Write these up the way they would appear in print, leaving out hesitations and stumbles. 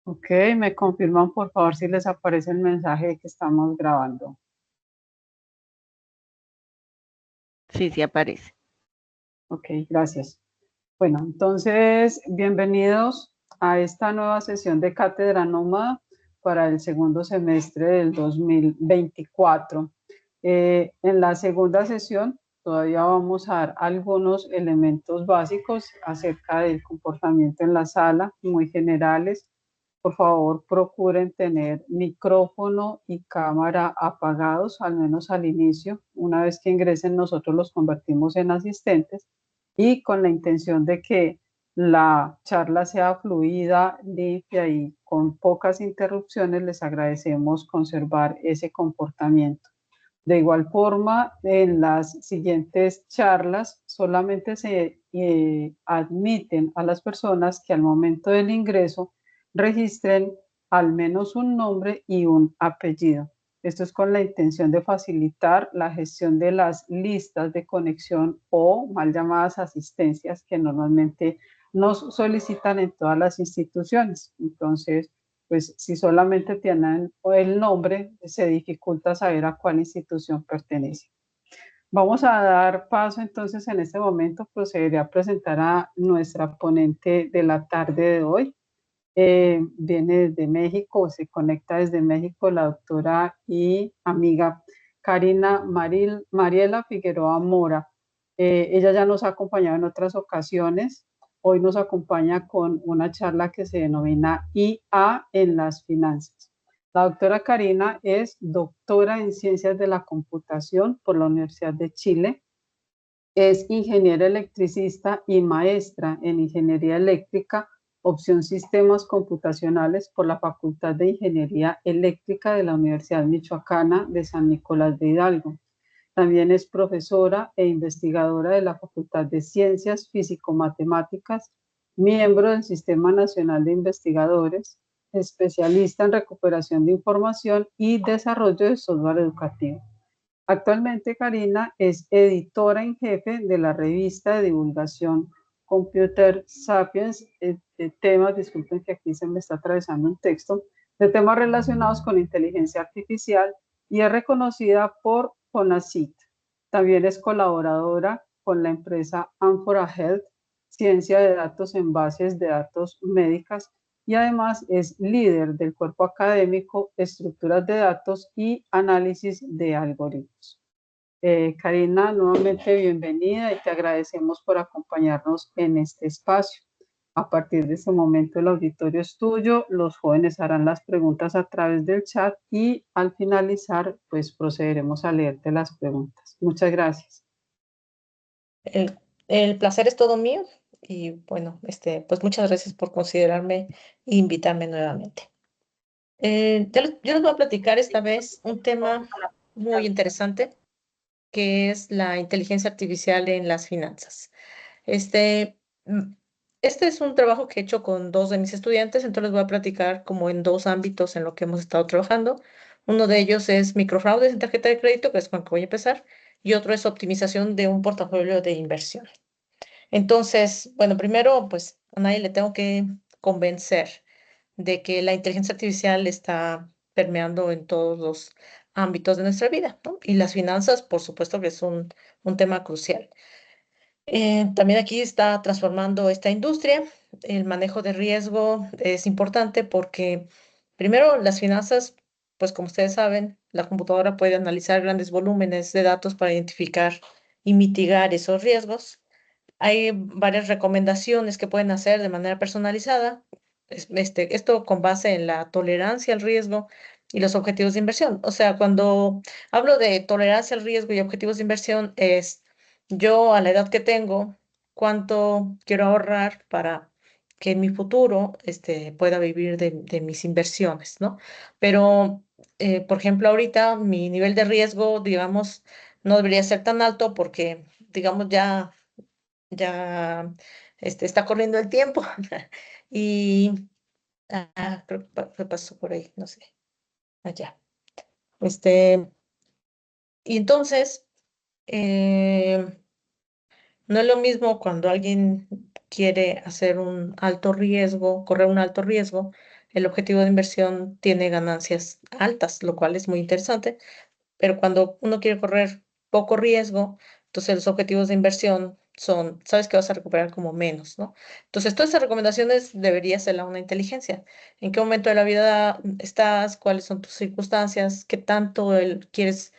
Ok, me confirman por favor si les aparece el mensaje de que estamos grabando. Sí, sí aparece. Ok, gracias. Bueno, entonces, bienvenidos a esta nueva sesión de Cátedra Nómada para el segundo semestre del 2024. En la segunda sesión todavía vamos a dar algunos elementos básicos acerca del comportamiento en la sala, muy generales. Por favor, procuren tener micrófono y cámara apagados, al menos al inicio. Una vez que ingresen, nosotros los convertimos en asistentes y con la intención de que la charla sea fluida, limpia y con pocas interrupciones, les agradecemos conservar ese comportamiento. De igual forma, en las siguientes charlas solamente se admiten a las personas que al momento del ingreso registren al menos un nombre y un apellido. Esto es con la intención de facilitar la gestión de las listas de conexión o mal llamadas asistencias que normalmente nos solicitan en todas las instituciones. Entonces, pues si solamente tienen el nombre, se dificulta saber a cuál institución pertenece. Vamos a dar paso entonces en este momento, procederé a presentar a nuestra ponente de la tarde de hoy. Viene desde México, se conecta desde México la doctora y amiga Karina Mariela Figueroa Mora. Ella ya nos ha acompañado en otras ocasiones. Hoy nos acompaña con una charla que se denomina IA en las finanzas. La doctora Karina es doctora en ciencias de la computación por la Universidad de Chile. Es ingeniera electricista y maestra en ingeniería eléctrica, opción sistemas computacionales por la Facultad de Ingeniería Eléctrica de la Universidad Michoacana de San Nicolás de Hidalgo. También es profesora e investigadora de la Facultad de Ciencias Físico-Matemáticas, miembro del Sistema Nacional de Investigadores, especialista en recuperación de información y desarrollo de software educativo. Actualmente Karina es editora en jefe de la revista de divulgación Computer Sapiens, de temas, disculpen que aquí se me está atravesando un texto, de temas relacionados con inteligencia artificial y es reconocida por CONACYT. También es colaboradora con la empresa Amphora Health, ciencia de datos en bases de datos médicas, y además es líder del cuerpo académico Estructuras de Datos y Análisis de Algoritmos. Karina, nuevamente bienvenida y te agradecemos por acompañarnos en este espacio. A partir de este momento el auditorio es tuyo, los jóvenes harán las preguntas a través del chat y al finalizar pues procederemos a leerte las preguntas. Muchas gracias. El placer es todo mío y bueno, pues muchas gracias por considerarme e invitarme nuevamente. Yo les voy a platicar esta vez un tema muy interesante que es la inteligencia artificial en las finanzas. Este, mm, este es un trabajo que he hecho con dos de mis estudiantes, entonces les voy a platicar como en dos ámbitos en lo que hemos estado trabajando. Uno de ellos es microfraudes en tarjeta de crédito, que es con el que voy a empezar, y otro es optimización de un portafolio de inversión. Entonces, bueno, primero, pues a nadie le tengo que convencer de que la inteligencia artificial está permeando en todos los ámbitos de nuestra vida, ¿no? Y las finanzas, por supuesto que es un tema crucial. También aquí está transformando esta industria. El manejo de riesgo es importante porque, primero, las finanzas, pues como ustedes saben, la computadora puede analizar grandes volúmenes de datos para identificar y mitigar esos riesgos. Hay varias recomendaciones que pueden hacer de manera personalizada. Esto con base en la tolerancia al riesgo y los objetivos de inversión. O sea, cuando hablo de tolerancia al riesgo y objetivos de inversión, es yo a la edad que tengo, cuánto quiero ahorrar para que en mi futuro pueda vivir de mis inversiones, ¿no? Pero, por ejemplo, ahorita mi nivel de riesgo, digamos, no debería ser tan alto porque, digamos, ya está corriendo el tiempo y creo que pasó por ahí, no sé, allá. Este, y entonces, eh, no es lo mismo cuando alguien quiere hacer un alto riesgo, correr un alto riesgo, el objetivo de inversión tiene ganancias altas, lo cual es muy interesante, pero cuando uno quiere correr poco riesgo, entonces los objetivos de inversión son, sabes que vas a recuperar como menos, ¿no? Entonces, todas esas recomendaciones debería hacerla una inteligencia. ¿En qué momento de la vida estás? ¿Cuáles son tus circunstancias? ¿Qué tanto quieres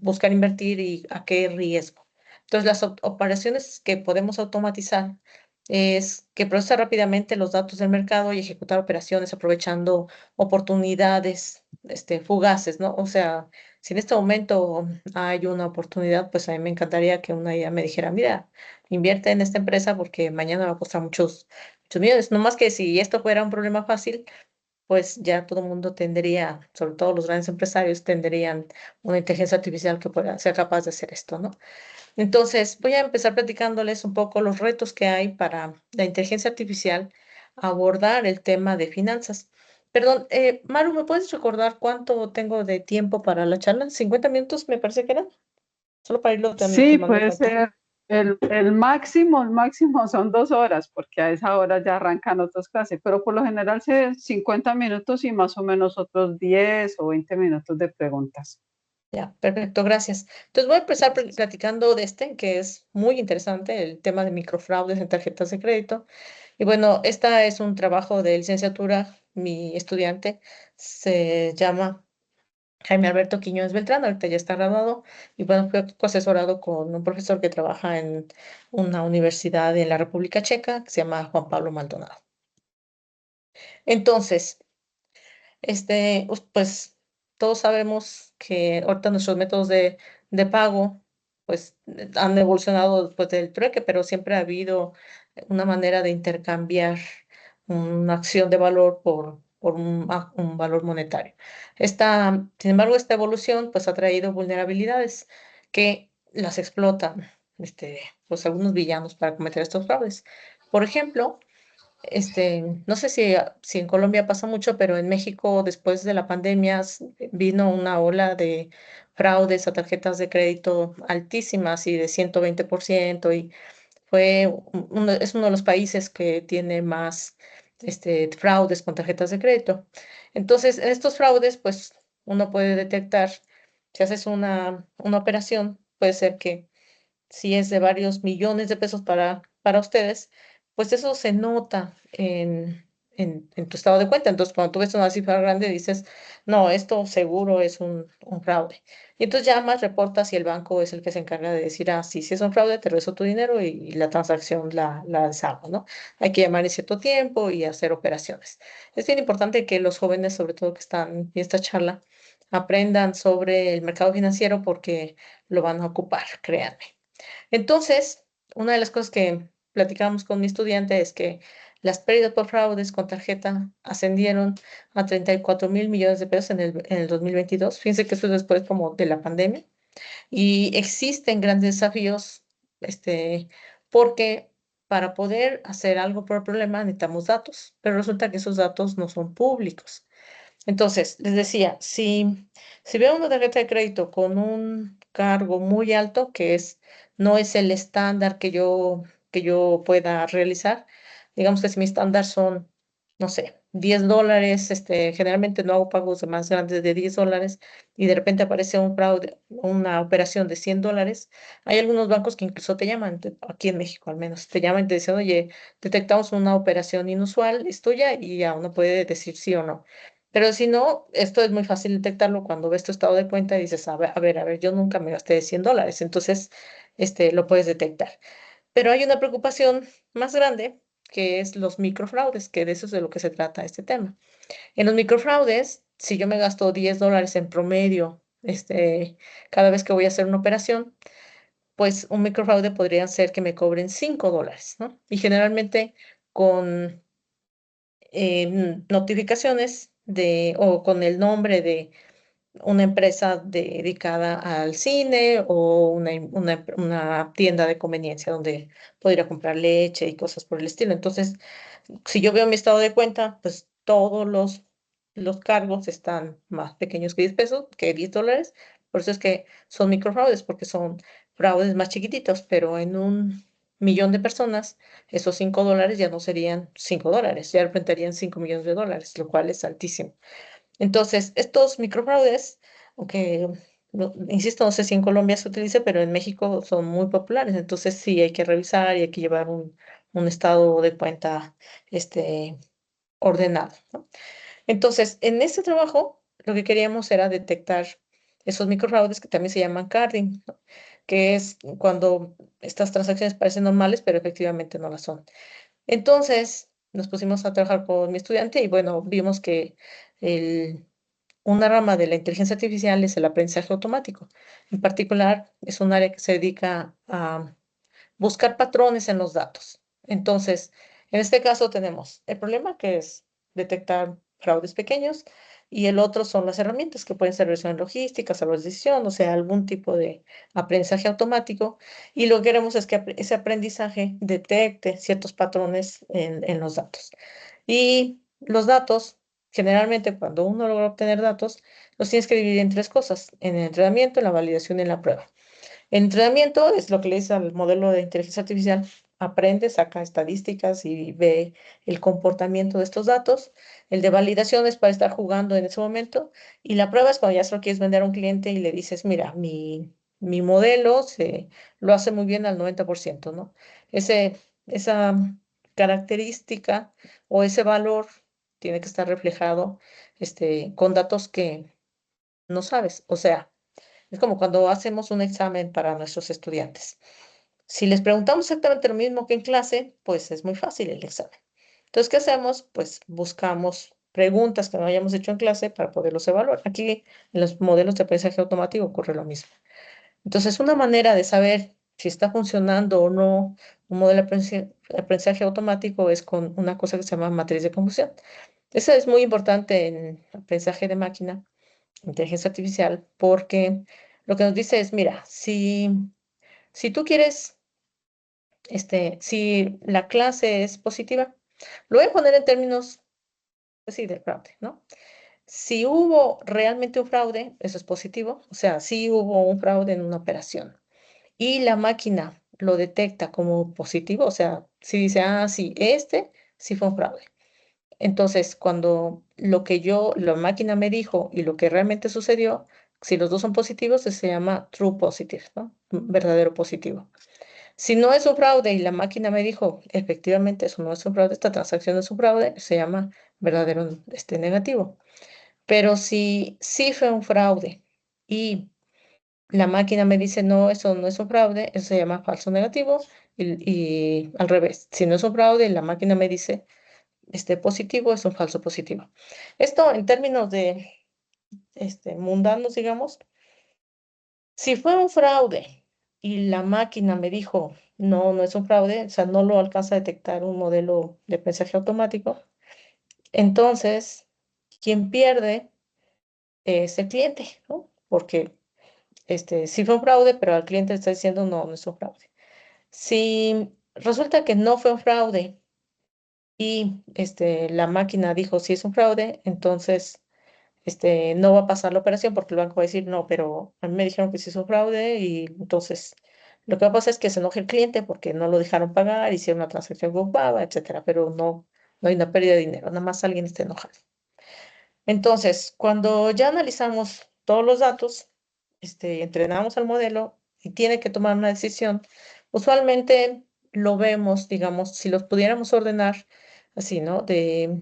buscar invertir y a qué riesgo? Entonces, las operaciones que podemos automatizar es que procesa rápidamente los datos del mercado y ejecutar operaciones aprovechando oportunidades fugaces, ¿no? O sea, si en este momento hay una oportunidad, pues a mí me encantaría que una idea me dijera, mira, invierte en esta empresa porque mañana va a costar muchos millones. No más que si esto fuera un problema fácil, pues ya todo el mundo tendría, sobre todo los grandes empresarios, tendrían una inteligencia artificial que pueda ser capaz de hacer esto, ¿no? Entonces, voy a empezar platicándoles un poco los retos que hay para la inteligencia artificial abordar el tema de finanzas. Perdón, Maru, ¿me puedes recordar cuánto tengo de tiempo para la charla? 50 minutos me parece que eran, solo para irlo Sí, tomando en puede cuenta. ser. El máximo son 2 horas, porque a esa hora ya arrancan otras clases, pero por lo general 50 minutos y más o menos otros 10 o 20 minutos de preguntas. Ya, perfecto, gracias. Entonces voy a empezar Gracias. platicando de que es muy interesante, el tema de microfraudes en tarjetas de crédito. Y bueno, esta es un trabajo de licenciatura. Mi estudiante se llama Jaime Alberto Quiñones Beltrán, ahorita ya está graduado. Y bueno, fue asesorado con un profesor que trabaja en una universidad en la República Checa, que se llama Juan Pablo Maldonado. Entonces, pues todos sabemos que ahorita nuestros métodos de pago pues han evolucionado después del trueque, pero siempre ha habido una manera de intercambiar una acción de valor por un valor monetario. Sin embargo, esta evolución pues ha traído vulnerabilidades que las explotan pues algunos villanos para cometer estos fraudes. Por ejemplo, no sé si en Colombia pasa mucho, pero en México, después de la pandemia, vino una ola de fraudes a tarjetas de crédito altísimas y de 120%, y es uno de los países que tiene más fraudes con tarjetas de crédito. Entonces, en estos fraudes, pues uno puede detectar, si haces una operación, puede ser que si es de varios millones de pesos para ustedes, pues eso se nota en tu estado de cuenta. Entonces, cuando tú ves una cifra grande, dices, no, esto seguro es un fraude. Y entonces llamas, reportas y el banco es el que se encarga de decir, ah, sí, sí es un fraude, te regreso tu dinero y la transacción la deshago, ¿no? Hay que llamar en cierto tiempo y hacer operaciones. Es bien importante que los jóvenes, sobre todo que están en esta charla, aprendan sobre el mercado financiero porque lo van a ocupar, créanme. Entonces, una de las cosas que platicamos con mi estudiante es que las pérdidas por fraudes con tarjeta ascendieron a 34.000 millones de pesos en el 2022. Fíjense que esto es después como de la pandemia. Y existen grandes desafíos, porque para poder hacer algo por el problema necesitamos datos, pero resulta que esos datos no son públicos. Entonces, les decía, si veo una tarjeta de crédito con un cargo muy alto, no es el estándar que yo pueda realizar, digamos que si mi estándar son, no sé, $10, generalmente no hago pagos de más grandes de $10 y de repente aparece un fraude, una operación de $100, hay algunos bancos que incluso te llaman, aquí en México al menos, te llaman y te dicen, oye, detectamos una operación inusual, es tuya, y ya uno puede decir sí o no. Pero si no, esto es muy fácil detectarlo cuando ves tu estado de cuenta y dices, a ver, yo nunca me gasté $100, entonces lo puedes detectar. Pero hay una preocupación más grande, que es los microfraudes, que de eso es de lo que se trata este tema. En los microfraudes, si yo me gasto $10 en promedio, cada vez que voy a hacer una operación, pues un microfraude podría ser que me cobren $5, ¿no? Y generalmente con notificaciones o con el nombre de una empresa dedicada al cine o una tienda de conveniencia donde podría comprar leche y cosas por el estilo. Entonces, si yo veo mi estado de cuenta, pues todos los cargos están más pequeños que 10 pesos, que $10. Por eso es que son microfraudes, porque son fraudes más chiquititos, pero millón de personas, esos $5 ya no serían $5, ya representarían 5 millones de dólares, lo cual es altísimo. Entonces, estos microfraudes, aunque, insisto, no sé si en Colombia se utilice, pero en México son muy populares. Entonces, sí, hay que revisar y hay que llevar un estado de cuenta este, ordenado, ¿no? Entonces, en este trabajo, lo que queríamos era detectar esos microfraudes que también se llaman carding, ¿no? Que es cuando estas transacciones parecen normales, pero efectivamente no las son. Entonces, nos pusimos a trabajar con mi estudiante y bueno, vimos que el, una rama de la inteligencia artificial es el aprendizaje automático. En particular, es un área que se dedica a buscar patrones en los datos. Entonces, en este caso tenemos el problema que es detectar fraudes pequeños y el otro son las herramientas que pueden ser versión logística, salvar decisión, o sea, algún tipo de aprendizaje automático. Y lo que queremos es que ese aprendizaje detecte ciertos patrones en los datos. Y los datos, generalmente cuando uno logra obtener datos, los tienes que dividir en tres cosas, en el entrenamiento, en la validación y en la prueba. Entrenamiento es lo que le dice al modelo de inteligencia artificial. Aprende, saca estadísticas y ve el comportamiento de estos datos. El de validación es para estar jugando en ese momento. Y la prueba es cuando ya se lo quieres vender a un cliente y le dices, mira, mi modelo lo hace muy bien al 90%, ¿no? Esa característica o ese valor tiene que estar reflejado con datos que no sabes. O sea, es como cuando hacemos un examen para nuestros estudiantes. Si les preguntamos exactamente lo mismo que en clase, pues es muy fácil el examen. Entonces, ¿qué hacemos? Pues buscamos preguntas que no hayamos hecho en clase para poderlos evaluar. Aquí en los modelos de aprendizaje automático ocurre lo mismo. Entonces, una manera de saber si está funcionando o no un modelo de aprendizaje automático es con una cosa que se llama matriz de confusión. Esa es muy importante en aprendizaje de máquina, inteligencia artificial, porque lo que nos dice es, mira, si tú quieres, si la clase es positiva, lo voy a poner en términos, pues sí, de fraude, ¿no? Si hubo realmente un fraude, eso es positivo, o sea, si hubo un fraude en una operación y la máquina lo detecta como positivo, o sea, si dice, ah, sí, sí fue un fraude. Entonces, cuando la máquina me dijo y lo que realmente sucedió, si los dos son positivos, se llama true positive, ¿no? Verdadero positivo. Si no es un fraude y la máquina me dijo, efectivamente, eso no es un fraude, esta transacción es un fraude, se llama verdadero negativo. Pero si sí fue un fraude y la máquina me dice, no, eso no es un fraude, eso se llama falso negativo. Y al revés, si no es un fraude y la máquina me dice, positivo, es un falso positivo. Esto en términos de mundanos, digamos, si fue un fraude y la máquina me dijo, no, no es un fraude, o sea, no lo alcanza a detectar un modelo de aprendizaje automático, entonces quien pierde es el cliente, ¿no? Porque sí fue un fraude, pero al cliente le está diciendo, no, no es un fraude. Si resulta que no fue un fraude y la máquina dijo, sí es un fraude, entonces no va a pasar la operación porque el banco va a decir, no, pero a mí me dijeron que sí es un fraude y entonces lo que va a pasar es que se enoje el cliente porque no lo dejaron pagar, hicieron una transacción con paga, etcétera, pero no hay una pérdida de dinero, nada más alguien está enojado. Entonces, cuando ya analizamos todos los datos, entrenamos al modelo y tiene que tomar una decisión, usualmente lo vemos, digamos, si los pudiéramos ordenar así, ¿no? De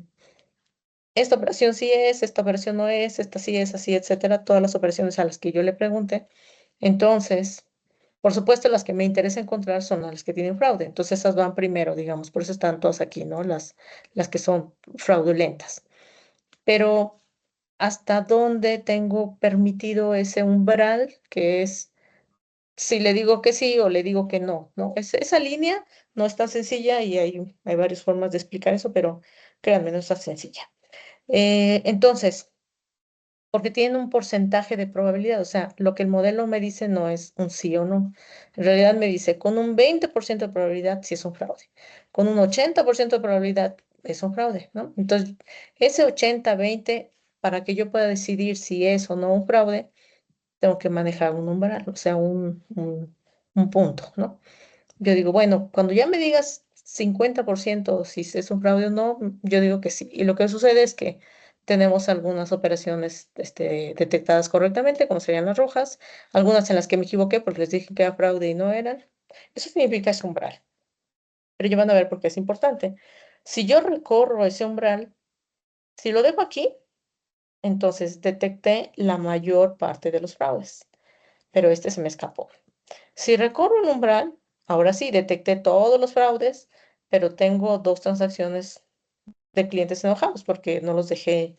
esta operación sí es, esta operación no es, esta sí es, así, etcétera, todas las operaciones a las que yo le pregunte. Entonces, por supuesto, las que me interesa encontrar son las que tienen fraude. Entonces, esas van primero, digamos, por eso están todas aquí, ¿no? Las que son fraudulentas. Pero, ¿hasta dónde tengo permitido ese umbral que es si le digo que sí o le digo que no, ¿no? Esa línea no es tan sencilla y hay varias formas de explicar eso, pero créanme, no es tan sencilla. Entonces, porque tienen un porcentaje de probabilidad, o sea, lo que el modelo me dice no es un sí o no. En realidad me dice, con un 20% de probabilidad sí es un fraude, con un 80% de probabilidad es un fraude, ¿no? Entonces, ese 80-20, para que yo pueda decidir si es o no un fraude, tengo que manejar un umbral, o sea, un punto, ¿no? yo digo, bueno, cuando ya me digas 50% si es un fraude o no, yo digo que sí. Y lo que sucede es que tenemos algunas operaciones detectadas correctamente, como serían las rojas, algunas en las que me equivoqué porque les dije que era fraude y no eran. Eso significa ese umbral. Pero ya van a ver por qué es importante. Si yo recorro ese umbral, si lo dejo aquí, entonces detecté la mayor parte de los fraudes, pero este se me escapó. Si recorro un umbral, ahora sí, detecté todos los fraudes, pero tengo dos transacciones de clientes enojados porque no los dejé.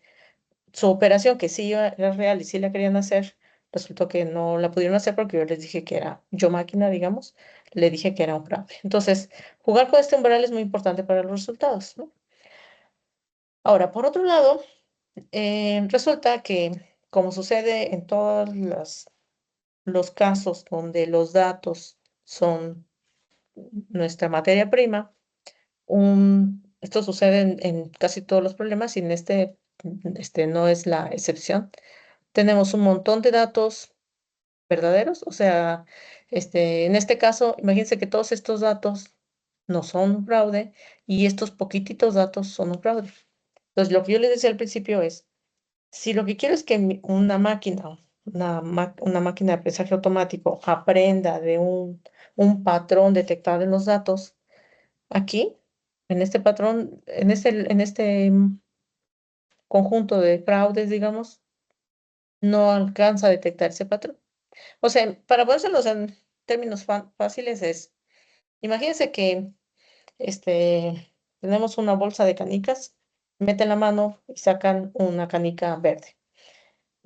Su operación, que sí era real y sí la querían hacer, resultó que no la pudieron hacer porque yo les dije que era yo máquina, digamos, le dije que era un fraude. Entonces, jugar con este umbral es muy importante para los resultados, ¿no? Ahora, por otro lado, resulta que, como sucede en todos los casos donde los datos son nuestra materia prima, esto sucede en casi todos los problemas y en este no es la excepción. Tenemos un montón de datos verdaderos, o sea, en este caso, imagínense que todos estos datos no son un fraude y estos poquititos datos son un fraude. Entonces, lo que yo les decía al principio es, si lo que quiero es que una máquina, una máquina de aprendizaje automático aprenda de un patrón detectado en los datos, aquí, en este patrón, en este conjunto de fraudes, digamos, no alcanza a detectar ese patrón. O sea, para ponérselos en términos fáciles es, imagínense que tenemos una bolsa de canicas, meten la mano y sacan una canica verde.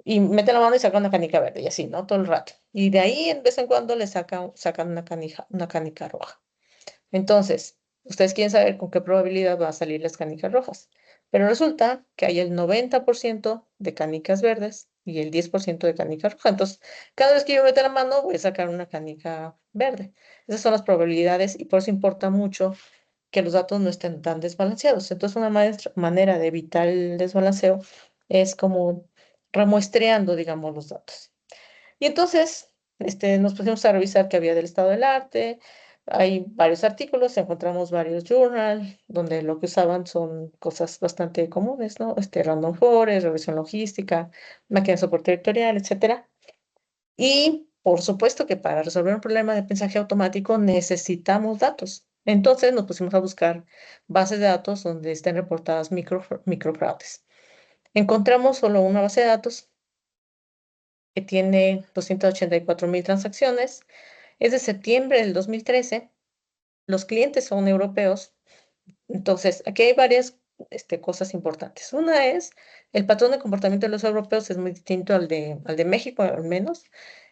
Y meten la mano y sacan una canica verde, y así, ¿no? Todo el rato. Y de ahí, de vez en cuando, sacan una canica roja. Entonces, ustedes quieren saber con qué probabilidad van a salir las canicas rojas. Pero resulta que hay el 90% de canicas verdes y el 10% de canicas rojas. Entonces, cada vez que yo meta la mano, voy a sacar una canica verde. Esas son las probabilidades y por eso importa mucho que los datos no estén tan desbalanceados. Entonces, una manera de evitar el desbalanceo es como remuestreando, digamos, los datos. Y entonces, nos pusimos a revisar qué había del estado del arte. Hay varios artículos, encontramos varios journals, donde lo que usaban son cosas bastante comunes, ¿no? Random forest, regresión logística, máquina de soporte vectorial, etcétera. Y por supuesto que para resolver un problema de mensaje automático necesitamos datos. Entonces nos pusimos a buscar bases de datos donde estén reportadas microfraudes. Encontramos solo una base de datos que tiene 284.000 transacciones. Es de septiembre del 2013. Los clientes son europeos. Entonces, aquí hay varias cosas importantes. Una es, el patrón de comportamiento de los europeos es muy distinto al de México, al menos.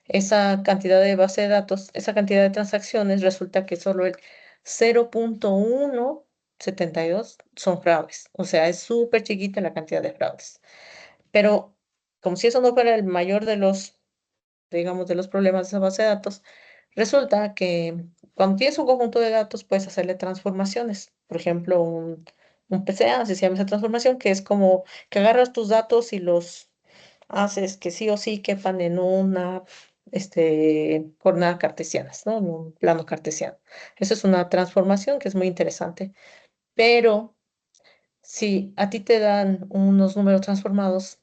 Esa cantidad de base de datos, esa cantidad de transacciones, resulta que solo el 0.172 son fraudes. O sea, es súper chiquita la cantidad de fraudes. Pero como si eso no fuera el mayor de los, digamos, de los problemas de esa base de datos, resulta que cuando tienes un conjunto de datos puedes hacerle transformaciones. Por ejemplo, un PCA, así se llama esa transformación, que es como que agarras tus datos y los haces que sí o sí quepan en una coordenada cartesianas, ¿no? En un plano cartesiano. Eso es una transformación que es muy interesante. Pero si a ti te dan unos números transformados,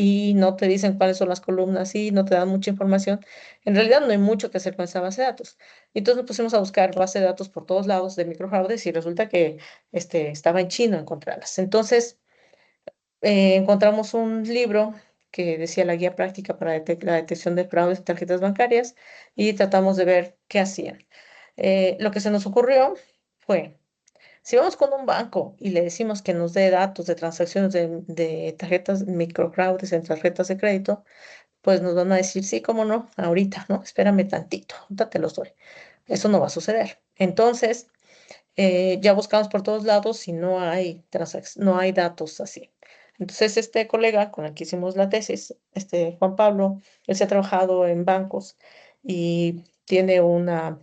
y no te dicen cuáles son las columnas y no te dan mucha información, en realidad no hay mucho que hacer con esa base de datos. Entonces nos pusimos a buscar base de datos por todos lados de microfraudes y resulta que estaba en chino encontrarlas. Entonces encontramos un libro que decía la guía práctica para la detección de fraudes en tarjetas bancarias y tratamos de ver qué hacían. Lo que se nos ocurrió fue, si vamos con un banco y le decimos que nos dé datos de transacciones de tarjetas, microfraudes en tarjetas de crédito, pues nos van a decir, sí, cómo no, ahorita, ¿no? Espérame tantito, ahorita te los doy. Eso no va a suceder. Entonces, ya buscamos por todos lados y no hay datos así. Entonces, este colega con el que hicimos la tesis, Juan Pablo, él se ha trabajado en bancos y tenía una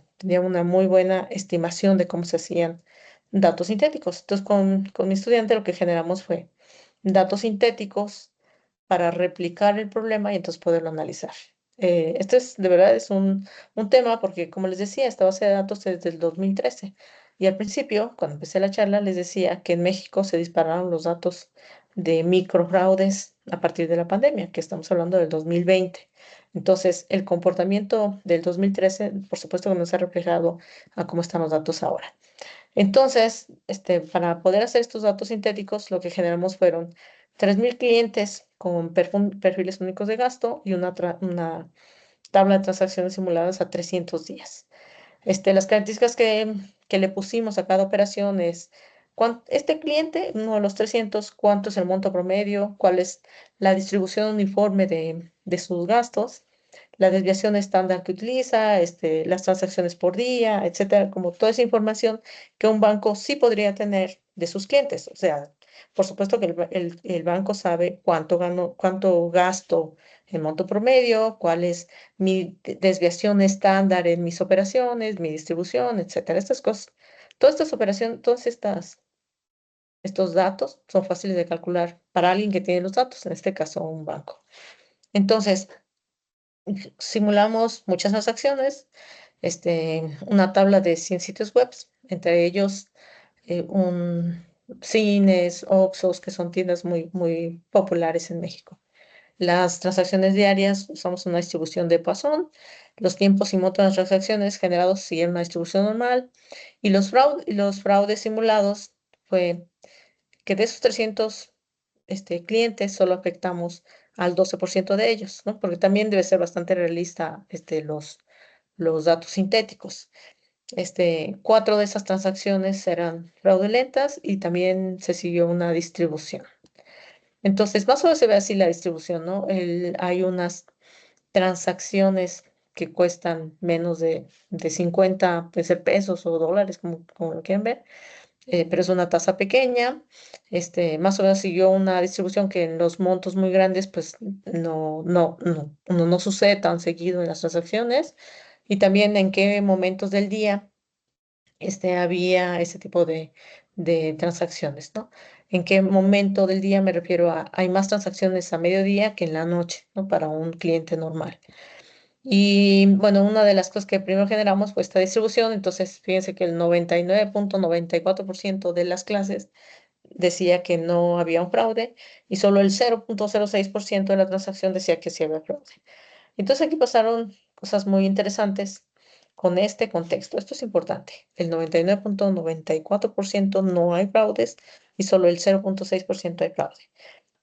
muy buena estimación de cómo se hacían datos sintéticos. Entonces, con mi estudiante lo que generamos fue datos sintéticos para replicar el problema y entonces poderlo analizar. Esto es, de verdad, es un tema porque, como les decía, esta base de datos es desde el 2013. Y al principio, cuando empecé la charla, les decía que en México se dispararon los datos de microfraudes a partir de la pandemia, que estamos hablando del 2020. Entonces, el comportamiento del 2013, por supuesto que no se ha reflejado a cómo están los datos ahora. Entonces, para poder hacer estos datos sintéticos, lo que generamos fueron 3.000 clientes con perfiles únicos de gasto y una tabla de transacciones simuladas a 300 días. Las características que le pusimos a cada operación es este cliente, uno de los 300, cuánto es el monto promedio, cuál es la distribución uniforme de sus gastos, la desviación estándar que utiliza, las transacciones por día, etcétera, como toda esa información que un banco sí podría tener de sus clientes. O sea, por supuesto que el banco sabe cuánto gano, cuánto gasto en monto promedio, cuál es mi desviación estándar en mis operaciones, mi distribución, etcétera. Estas cosas, todas estas operaciones, estos datos son fáciles de calcular para alguien que tiene los datos, en este caso un banco. Entonces, simulamos muchas transacciones, una tabla de 100 sitios web, entre ellos cines, Oxxos, que son tiendas muy, muy populares en México. Las transacciones diarias usamos una distribución de Poisson. Los tiempos y montos de las transacciones generados siguen una distribución normal. Y los fraudes simulados fue que de esos 300 clientes solo afectamos al 12% de ellos, ¿no? Porque también debe ser bastante realista los datos sintéticos. 4 de esas transacciones eran fraudulentas y también se siguió una distribución. Entonces, más o menos se ve así la distribución, ¿no? Hay unas transacciones que cuestan menos de 50, puede ser pesos o dólares, como lo quieran ver, pero es una tasa pequeña. Más o menos siguió una distribución que en los montos muy grandes, pues no sucede tan seguido en las transacciones. Y también en qué momentos del día había ese tipo de transacciones, ¿no? ¿En qué momento del día me refiero a, hay más transacciones a mediodía que en la noche, ¿no? Para un cliente normal. Y bueno, una de las cosas que primero generamos fue esta distribución, entonces fíjense que el 99.94% de las clases decía que no había un fraude y solo el 0.06% de la transacción decía que sí había fraude. Entonces aquí pasaron cosas muy interesantes con este contexto. Esto es importante. El 99.94% no hay fraudes y solo el 0.6% hay fraude.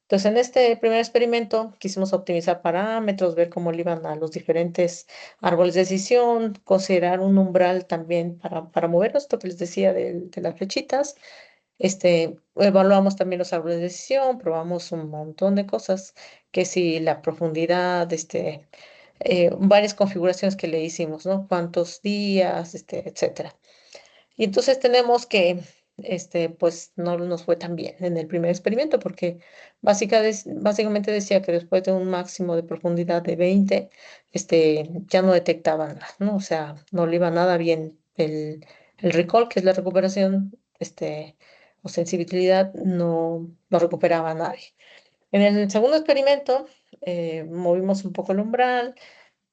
Entonces, en este primer experimento quisimos optimizar parámetros, ver cómo le iban a los diferentes árboles de decisión, considerar un umbral también para mover esto que les decía de las flechitas. Evaluamos también los árboles de decisión, probamos un montón de cosas, que si la profundidad, varias configuraciones que le hicimos, ¿no? Cuántos días, etcétera. Y entonces tenemos que, pues no nos fue tan bien en el primer experimento porque básicamente decía que después de un máximo de profundidad de 20, ya no detectaba nada, ¿no? O sea, no le iba nada bien el recall, que es la recuperación, o sensibilidad, no recuperaba a nadie. En el segundo experimento, movimos un poco el umbral,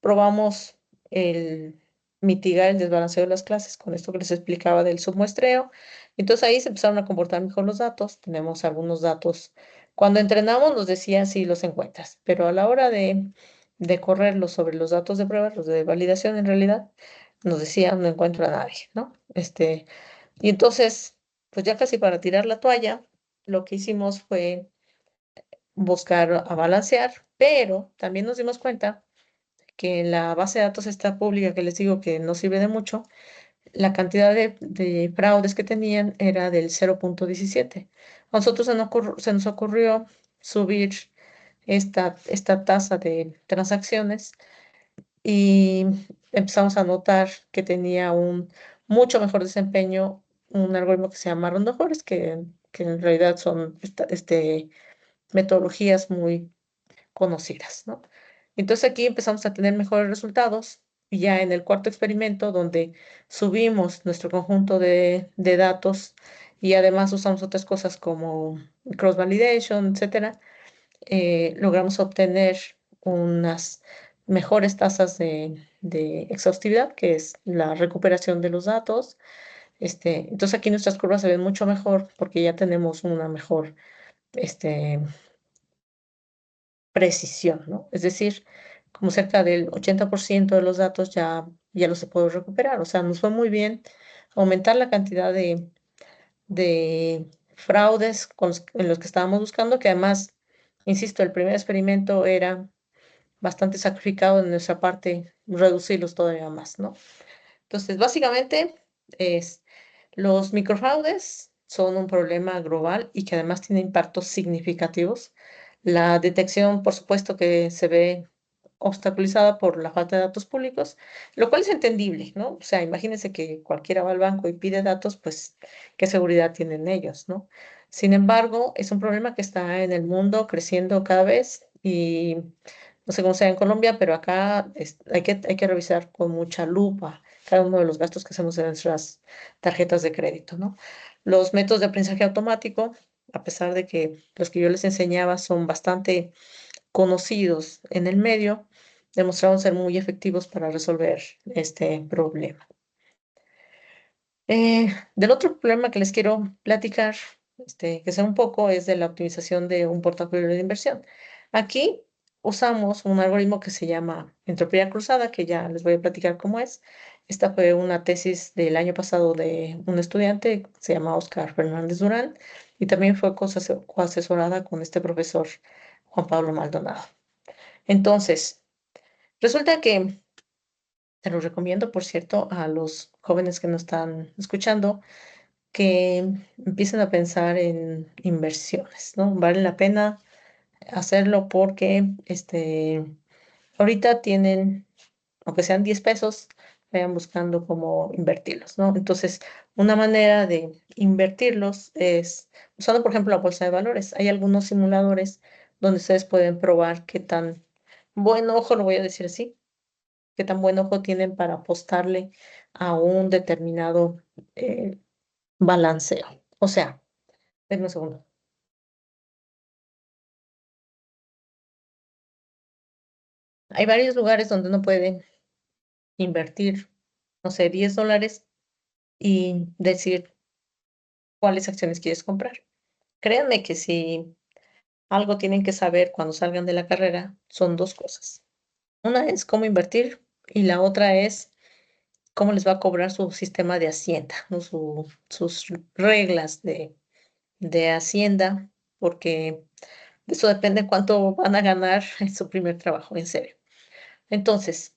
probamos el mitigar el desbalanceo de las clases con esto que les explicaba del submuestreo. Entonces ahí se empezaron a comportar mejor los datos. Tenemos algunos datos. Cuando entrenamos nos decía si los encuentras, pero a la hora de correrlos sobre los datos de prueba, los de validación en realidad, nos decía no encuentro a nadie, ¿no? Y entonces, pues ya casi para tirar la toalla, lo que hicimos fue buscar a balancear, pero también nos dimos cuenta que en la base de datos esta pública que les digo que no sirve de mucho, la cantidad de fraudes que tenían era del 0.17. A nosotros se nos ocurrió subir esta tasa de transacciones y empezamos a notar que tenía un mucho mejor desempeño un algoritmo que se llama Rondo Forest, que en realidad son metodologías muy conocidas, ¿no? Entonces aquí empezamos a tener mejores resultados y ya en el cuarto experimento donde subimos nuestro conjunto de datos y además usamos otras cosas como cross validation, etcétera, logramos obtener mejores tasas de exhaustividad, que es la recuperación de los datos. Entonces aquí nuestras curvas se ven mucho mejor porque ya tenemos una mejor este, precisión, ¿no? Es decir, como cerca del 80% de los datos ya los se puede recuperar. O sea, nos fue muy bien aumentar la cantidad de fraudes en los que estábamos buscando, que además, insisto, el primer experimento era bastante sacrificado de nuestra parte, reducirlos todavía más, ¿no? Entonces, básicamente, es, los microfraudes son un problema global y que además tiene impactos significativos. La detección, por supuesto, que se ve obstaculizada por la falta de datos públicos, lo cual es entendible, ¿no? O sea, imagínense que cualquiera va al banco y pide datos, pues, ¿qué seguridad tienen ellos, no? Sin embargo, es un problema que está en el mundo creciendo cada vez y no sé cómo sea en Colombia, pero acá hay que revisar con mucha lupa cada uno de los gastos que hacemos en nuestras tarjetas de crédito, ¿no? Los métodos de aprendizaje automático, a pesar de que los que yo les enseñaba son bastante conocidos en el medio, demostraron ser muy efectivos para resolver este problema. Del otro problema que les quiero platicar, que sea un poco, es de la optimización de un portafolio de inversión. Aquí usamos un algoritmo que se llama entropía cruzada, que ya les voy a platicar cómo es. Esta fue una tesis del año pasado de un estudiante, se llama Oscar Fernández Durán, y también fue coasesorada con este profesor Juan Pablo Maldonado. Entonces, resulta que, te lo recomiendo, por cierto, a los jóvenes que nos están escuchando, que empiecen a pensar en inversiones, ¿no? Vale la pena hacerlo porque ahorita tienen, aunque sean 10 pesos, vayan buscando cómo invertirlos, ¿no? Entonces, una manera de invertirlos es usando, por ejemplo, la bolsa de valores. Hay algunos simuladores donde ustedes pueden probar qué tan buen ojo, lo voy a decir así, qué tan buen ojo tienen para apostarle a un determinado eh, balanceo. O sea, denme un segundo. Hay varios lugares donde uno puede invertir, no sé, $10 y decir cuáles acciones quieres comprar. Créanme que si algo tienen que saber cuando salgan de la carrera, son dos cosas. Una es cómo invertir y la otra es cómo les va a cobrar su sistema de Hacienda, ¿no? Sus reglas de Hacienda, porque de eso depende cuánto van a ganar en su primer trabajo, en serio. Entonces,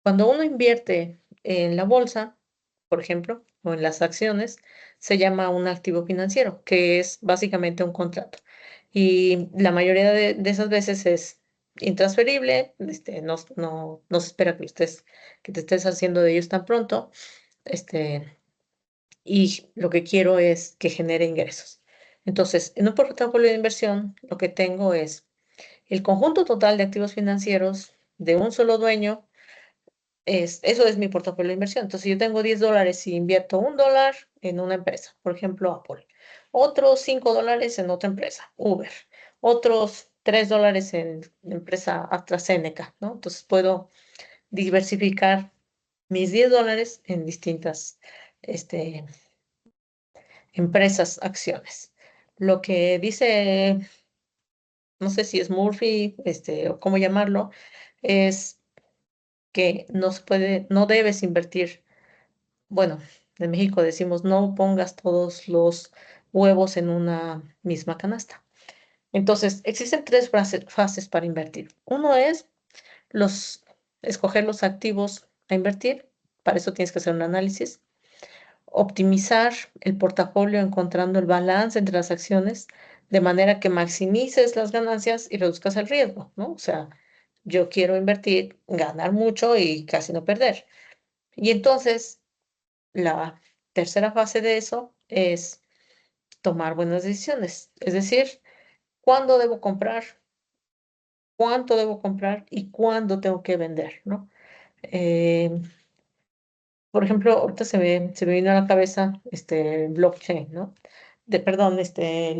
cuando uno invierte en la bolsa, por ejemplo, o en las acciones, se llama un activo financiero, que es básicamente un contrato. Y la mayoría de esas veces es intransferible, no se espera que te estés haciendo de ellos tan pronto, y lo que quiero es que genere ingresos. Entonces, en un portafolio de inversión, lo que tengo es el conjunto total de activos financieros de un solo dueño. Eso es mi portafolio de inversión. Entonces, si yo tengo $10 y invierto $1 en una empresa, por ejemplo, Apple, otros $5 en otra empresa, Uber, otros $3 en la empresa AstraZeneca, ¿no? Entonces, puedo diversificar mis $10 en distintas este, empresas, acciones. Lo que dice, no sé si es Murphy, o cómo llamarlo, es que no se puede, no debes invertir. Bueno, en México decimos no pongas todos los huevos en una misma canasta. Entonces, existen tres fases para invertir. Uno es escoger los activos a invertir. Para eso tienes que hacer un análisis. Optimizar el portafolio encontrando el balance entre las acciones de manera que maximices las ganancias y reduzcas el riesgo, ¿no? O sea, yo quiero invertir, ganar mucho y casi no perder. Y entonces, la tercera fase de eso es tomar buenas decisiones, es decir, cuándo debo comprar, cuánto debo comprar y cuándo tengo que vender, ¿no? Eh, por ejemplo, ahorita se me vino a la cabeza blockchain, ¿no? Perdón,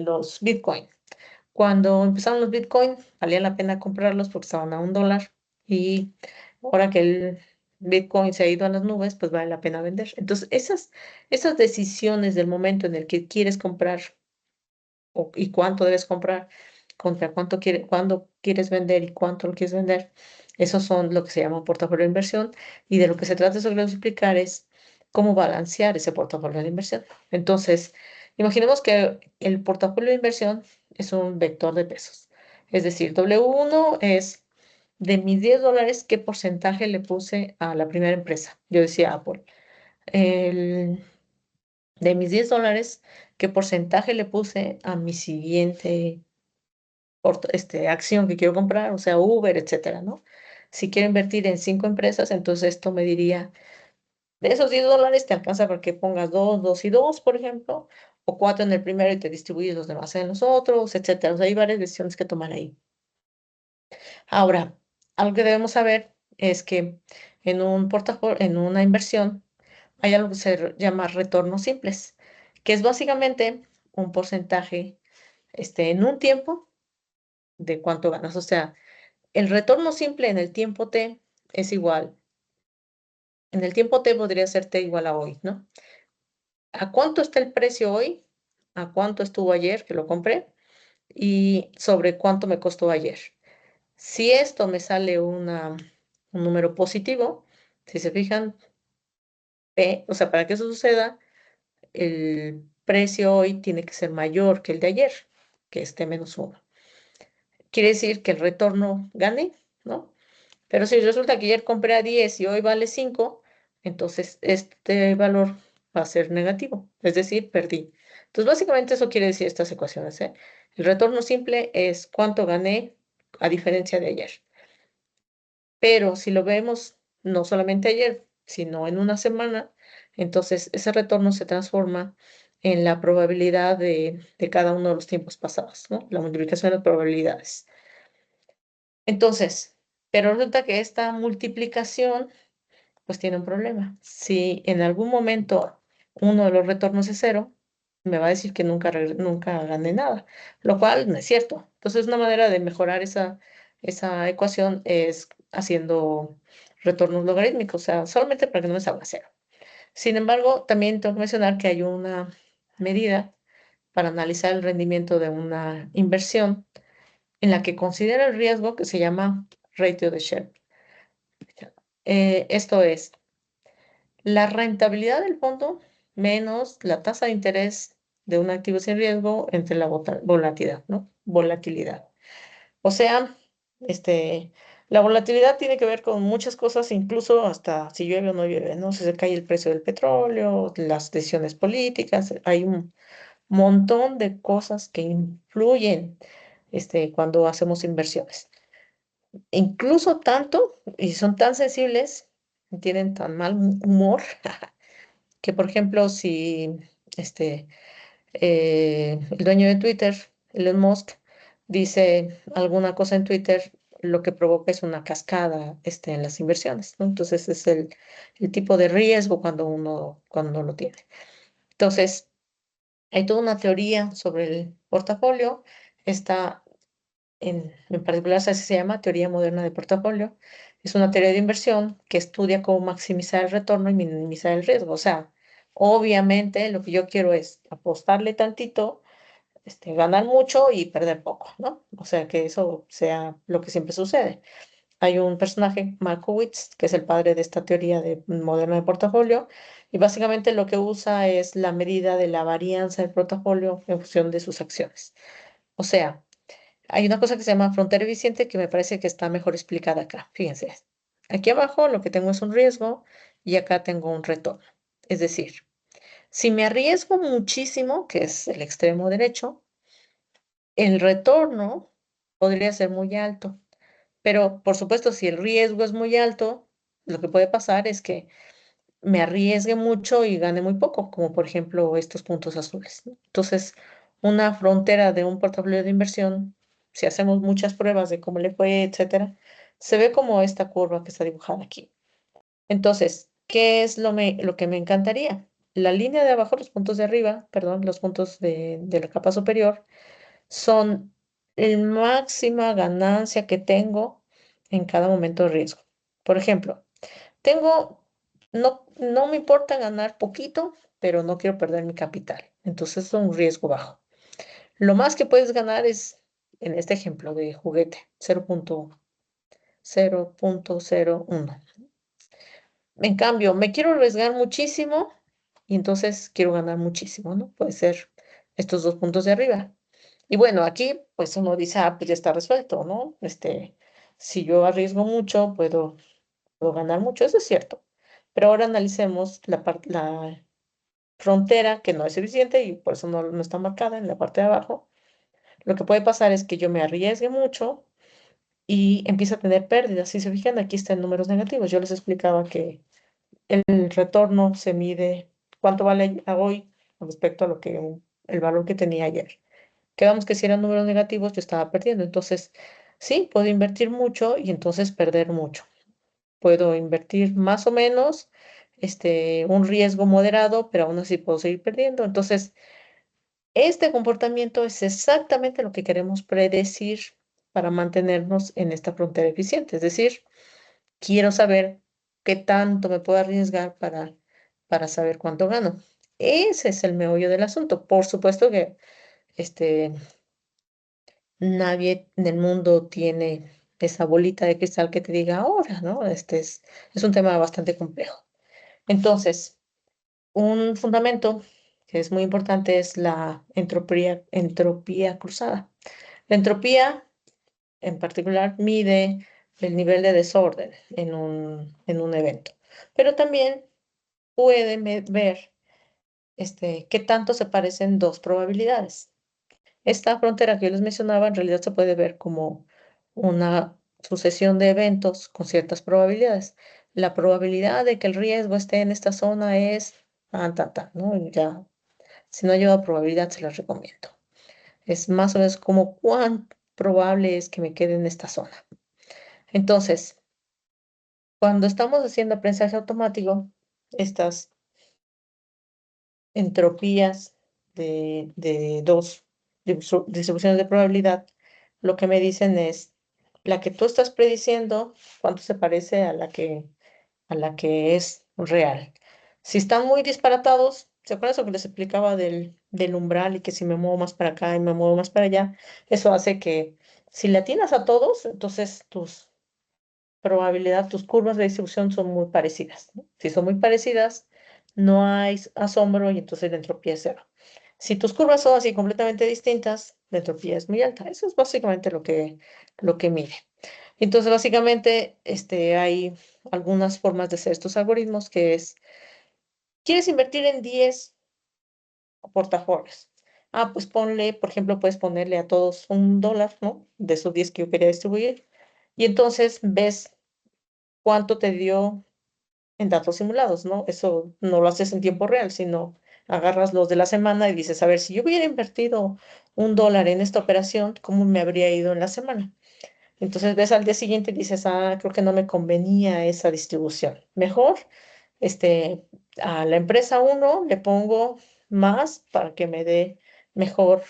los Bitcoin. Cuando empezaron los Bitcoin, valía la pena comprarlos porque estaban a $1 y ahora que el Bitcoin se ha ido a las nubes, pues vale la pena vender. Entonces, esas decisiones del momento en el que quieres comprar y cuánto debes comprar, contra cuándo quieres vender y cuánto lo quieres vender. Esos son lo que se llama un portafolio de inversión y de lo que se trata sobre explicar es cómo balancear ese portafolio de inversión. Entonces, imaginemos que el portafolio de inversión es un vector de pesos. Es decir, W1 es de mis $10, ¿qué porcentaje le puse a la primera empresa? Yo decía Apple. El, de mis $10, ¿qué porcentaje le puse a mi siguiente acción que quiero comprar? O sea, Uber, etcétera, ¿no? Si quiero invertir en 5 empresas, entonces esto me diría, de esos $10 te alcanza para que pongas 2, 2 y 2, por ejemplo, o 4 en el primero y te distribuyes los demás en los otros, etcétera. O sea, hay varias decisiones que tomar ahí. Ahora, algo que debemos saber es que en un portafolio, en una inversión, hay algo que se llama retornos simples, que es básicamente un porcentaje en un tiempo de cuánto ganas. O sea, el retorno simple en el tiempo T es igual. En el tiempo T podría ser T igual a hoy, ¿no? ¿A cuánto está el precio hoy? ¿A cuánto estuvo ayer que lo compré? Y sobre cuánto me costó ayer. Si esto me sale un número positivo, si se fijan, P, o sea, para que eso suceda, el precio hoy tiene que ser mayor que el de ayer, que es T-1. Quiere decir que el retorno gane, ¿no? Pero si resulta que ayer compré a 10 y hoy vale 5, entonces este valor va a ser negativo, es decir, perdí. Entonces, básicamente eso quiere decir estas ecuaciones, ¿eh? El retorno simple es cuánto gané a diferencia de ayer. Pero si lo vemos no solamente ayer, sino en una semana, entonces ese retorno se transforma en la probabilidad de cada uno de los tiempos pasados, ¿no? La multiplicación de probabilidades. Entonces, pero resulta que esta multiplicación pues tiene un problema. Si en algún momento uno de los retornos es cero, me va a decir que nunca gané nada, lo cual no es cierto. Entonces, una manera de mejorar esa ecuación es haciendo retornos logarítmicos, o sea, solamente para que no me salga cero. Sin embargo, también tengo que mencionar que hay una medida para analizar el rendimiento de una inversión en la que considera el riesgo que se llama ratio de Sharpe. Esto es la rentabilidad del fondo menos la tasa de interés de un activo sin riesgo entre la volatilidad, ¿no? Volatilidad. O sea, la volatilidad tiene que ver con muchas cosas, incluso hasta si llueve o no llueve, ¿no? Si se cae el precio del petróleo, las decisiones políticas, hay un montón de cosas que influyen, cuando hacemos inversiones. Incluso tanto, y son tan sensibles, tienen tan mal humor, que por ejemplo, si el dueño de Twitter, Elon Musk, dice alguna cosa en Twitter, lo que provoca es una cascada en las inversiones, ¿no? Entonces es el tipo de riesgo cuando lo tiene. Entonces, hay toda una teoría sobre el portafolio. Está en particular se llama teoría moderna de portafolio. Es una teoría de inversión que estudia cómo maximizar el retorno y minimizar el riesgo. O sea, obviamente lo que yo quiero es apostarle tantito, ganar mucho y perder poco, ¿no? O sea, que eso sea lo que siempre sucede. Hay un personaje, Markowitz, que es el padre de esta teoría moderna de portafolio, y básicamente lo que usa es la medida de la varianza del portafolio en función de sus acciones. O sea, hay una cosa que se llama frontera eficiente que me parece que está mejor explicada acá. Fíjense, aquí abajo lo que tengo es un riesgo y acá tengo un retorno. Es decir, si me arriesgo muchísimo, que es el extremo derecho, el retorno podría ser muy alto. Pero, por supuesto, si el riesgo es muy alto, lo que puede pasar es que me arriesgue mucho y gane muy poco, como por ejemplo estos puntos azules, ¿no? Entonces, una frontera de un portafolio de inversión, si hacemos muchas pruebas de cómo le fue, etcétera, se ve como esta curva que está dibujada aquí. Entonces, ¿qué es lo que me encantaría? La línea de abajo, los puntos de arriba, perdón, los puntos de la capa superior, son la máxima ganancia que tengo en cada momento de riesgo. Por ejemplo, no me importa ganar poquito, pero no quiero perder mi capital. Entonces es un riesgo bajo. Lo más que puedes ganar es, en este ejemplo de juguete, 0.001. En cambio, me quiero arriesgar muchísimo y entonces quiero ganar muchísimo, ¿no? Puede ser estos dos puntos de arriba. Y bueno, aquí pues uno dice, pues ya está resuelto, ¿no? Si yo arriesgo mucho, puedo ganar mucho, eso es cierto. Pero ahora analicemos la frontera que no es suficiente y por eso no está marcada en la parte de abajo. Lo que puede pasar es que yo me arriesgue mucho y empiece a tener pérdidas. Si se fijan, aquí están números negativos. Yo les explicaba que el retorno se mide cuánto vale a hoy con respecto a el valor que tenía ayer. Quedamos que si eran números negativos, yo estaba perdiendo. Entonces, sí, puedo invertir mucho y entonces perder mucho. Puedo invertir más o menos, un riesgo moderado, pero aún así puedo seguir perdiendo. Entonces, este comportamiento es exactamente lo que queremos predecir para mantenernos en esta frontera eficiente. Es decir, quiero saber qué tanto me puedo arriesgar para saber cuánto gano. Ese es el meollo del asunto. Por supuesto que este, nadie en el mundo tiene esa bolita de cristal que te diga ahora, ¿no? Es un tema bastante complejo. Entonces, un fundamento que es muy importante es la entropía cruzada. La entropía, en particular, mide el nivel de desorden en un evento, pero también puede ver qué tanto se parecen dos probabilidades. Esta frontera que yo les mencionaba en realidad se puede ver como una sucesión de eventos con ciertas probabilidades. La probabilidad de que el riesgo esté en esta zona es ¿no? Ya, si no lleva probabilidad, se las recomiendo. Es más o menos como cuán probable es que me quede en esta zona. Entonces, cuando estamos haciendo aprendizaje automático, estas entropías de dos distribuciones de probabilidad, lo que me dicen es la que tú estás prediciendo, cuánto se parece a la que es real. Si están muy disparatados, ¿se acuerdan eso que les explicaba del umbral y que si me muevo más para acá y me muevo más para allá, eso hace que si le atinas a todos, entonces tus curvas de distribución son muy parecidas, ¿no? Si son muy parecidas, no hay asombro y entonces la entropía es cero. Si tus curvas son así completamente distintas, la entropía es muy alta. Eso es básicamente lo que mide. Entonces, básicamente, hay algunas formas de hacer estos algoritmos que es, ¿quieres invertir en 10 portafolios? Pues ponle, por ejemplo, puedes ponerle a todos $1, ¿no? De esos 10 que yo quería distribuir. Y entonces ves cuánto te dio en datos simulados, ¿no? Eso no lo haces en tiempo real, sino agarras los de la semana y dices, a ver, si yo hubiera invertido $1 en esta operación, ¿cómo me habría ido en la semana? Entonces ves al día siguiente y dices, creo que no me convenía esa distribución. Mejor, a la empresa uno le pongo más para que me dé mejor,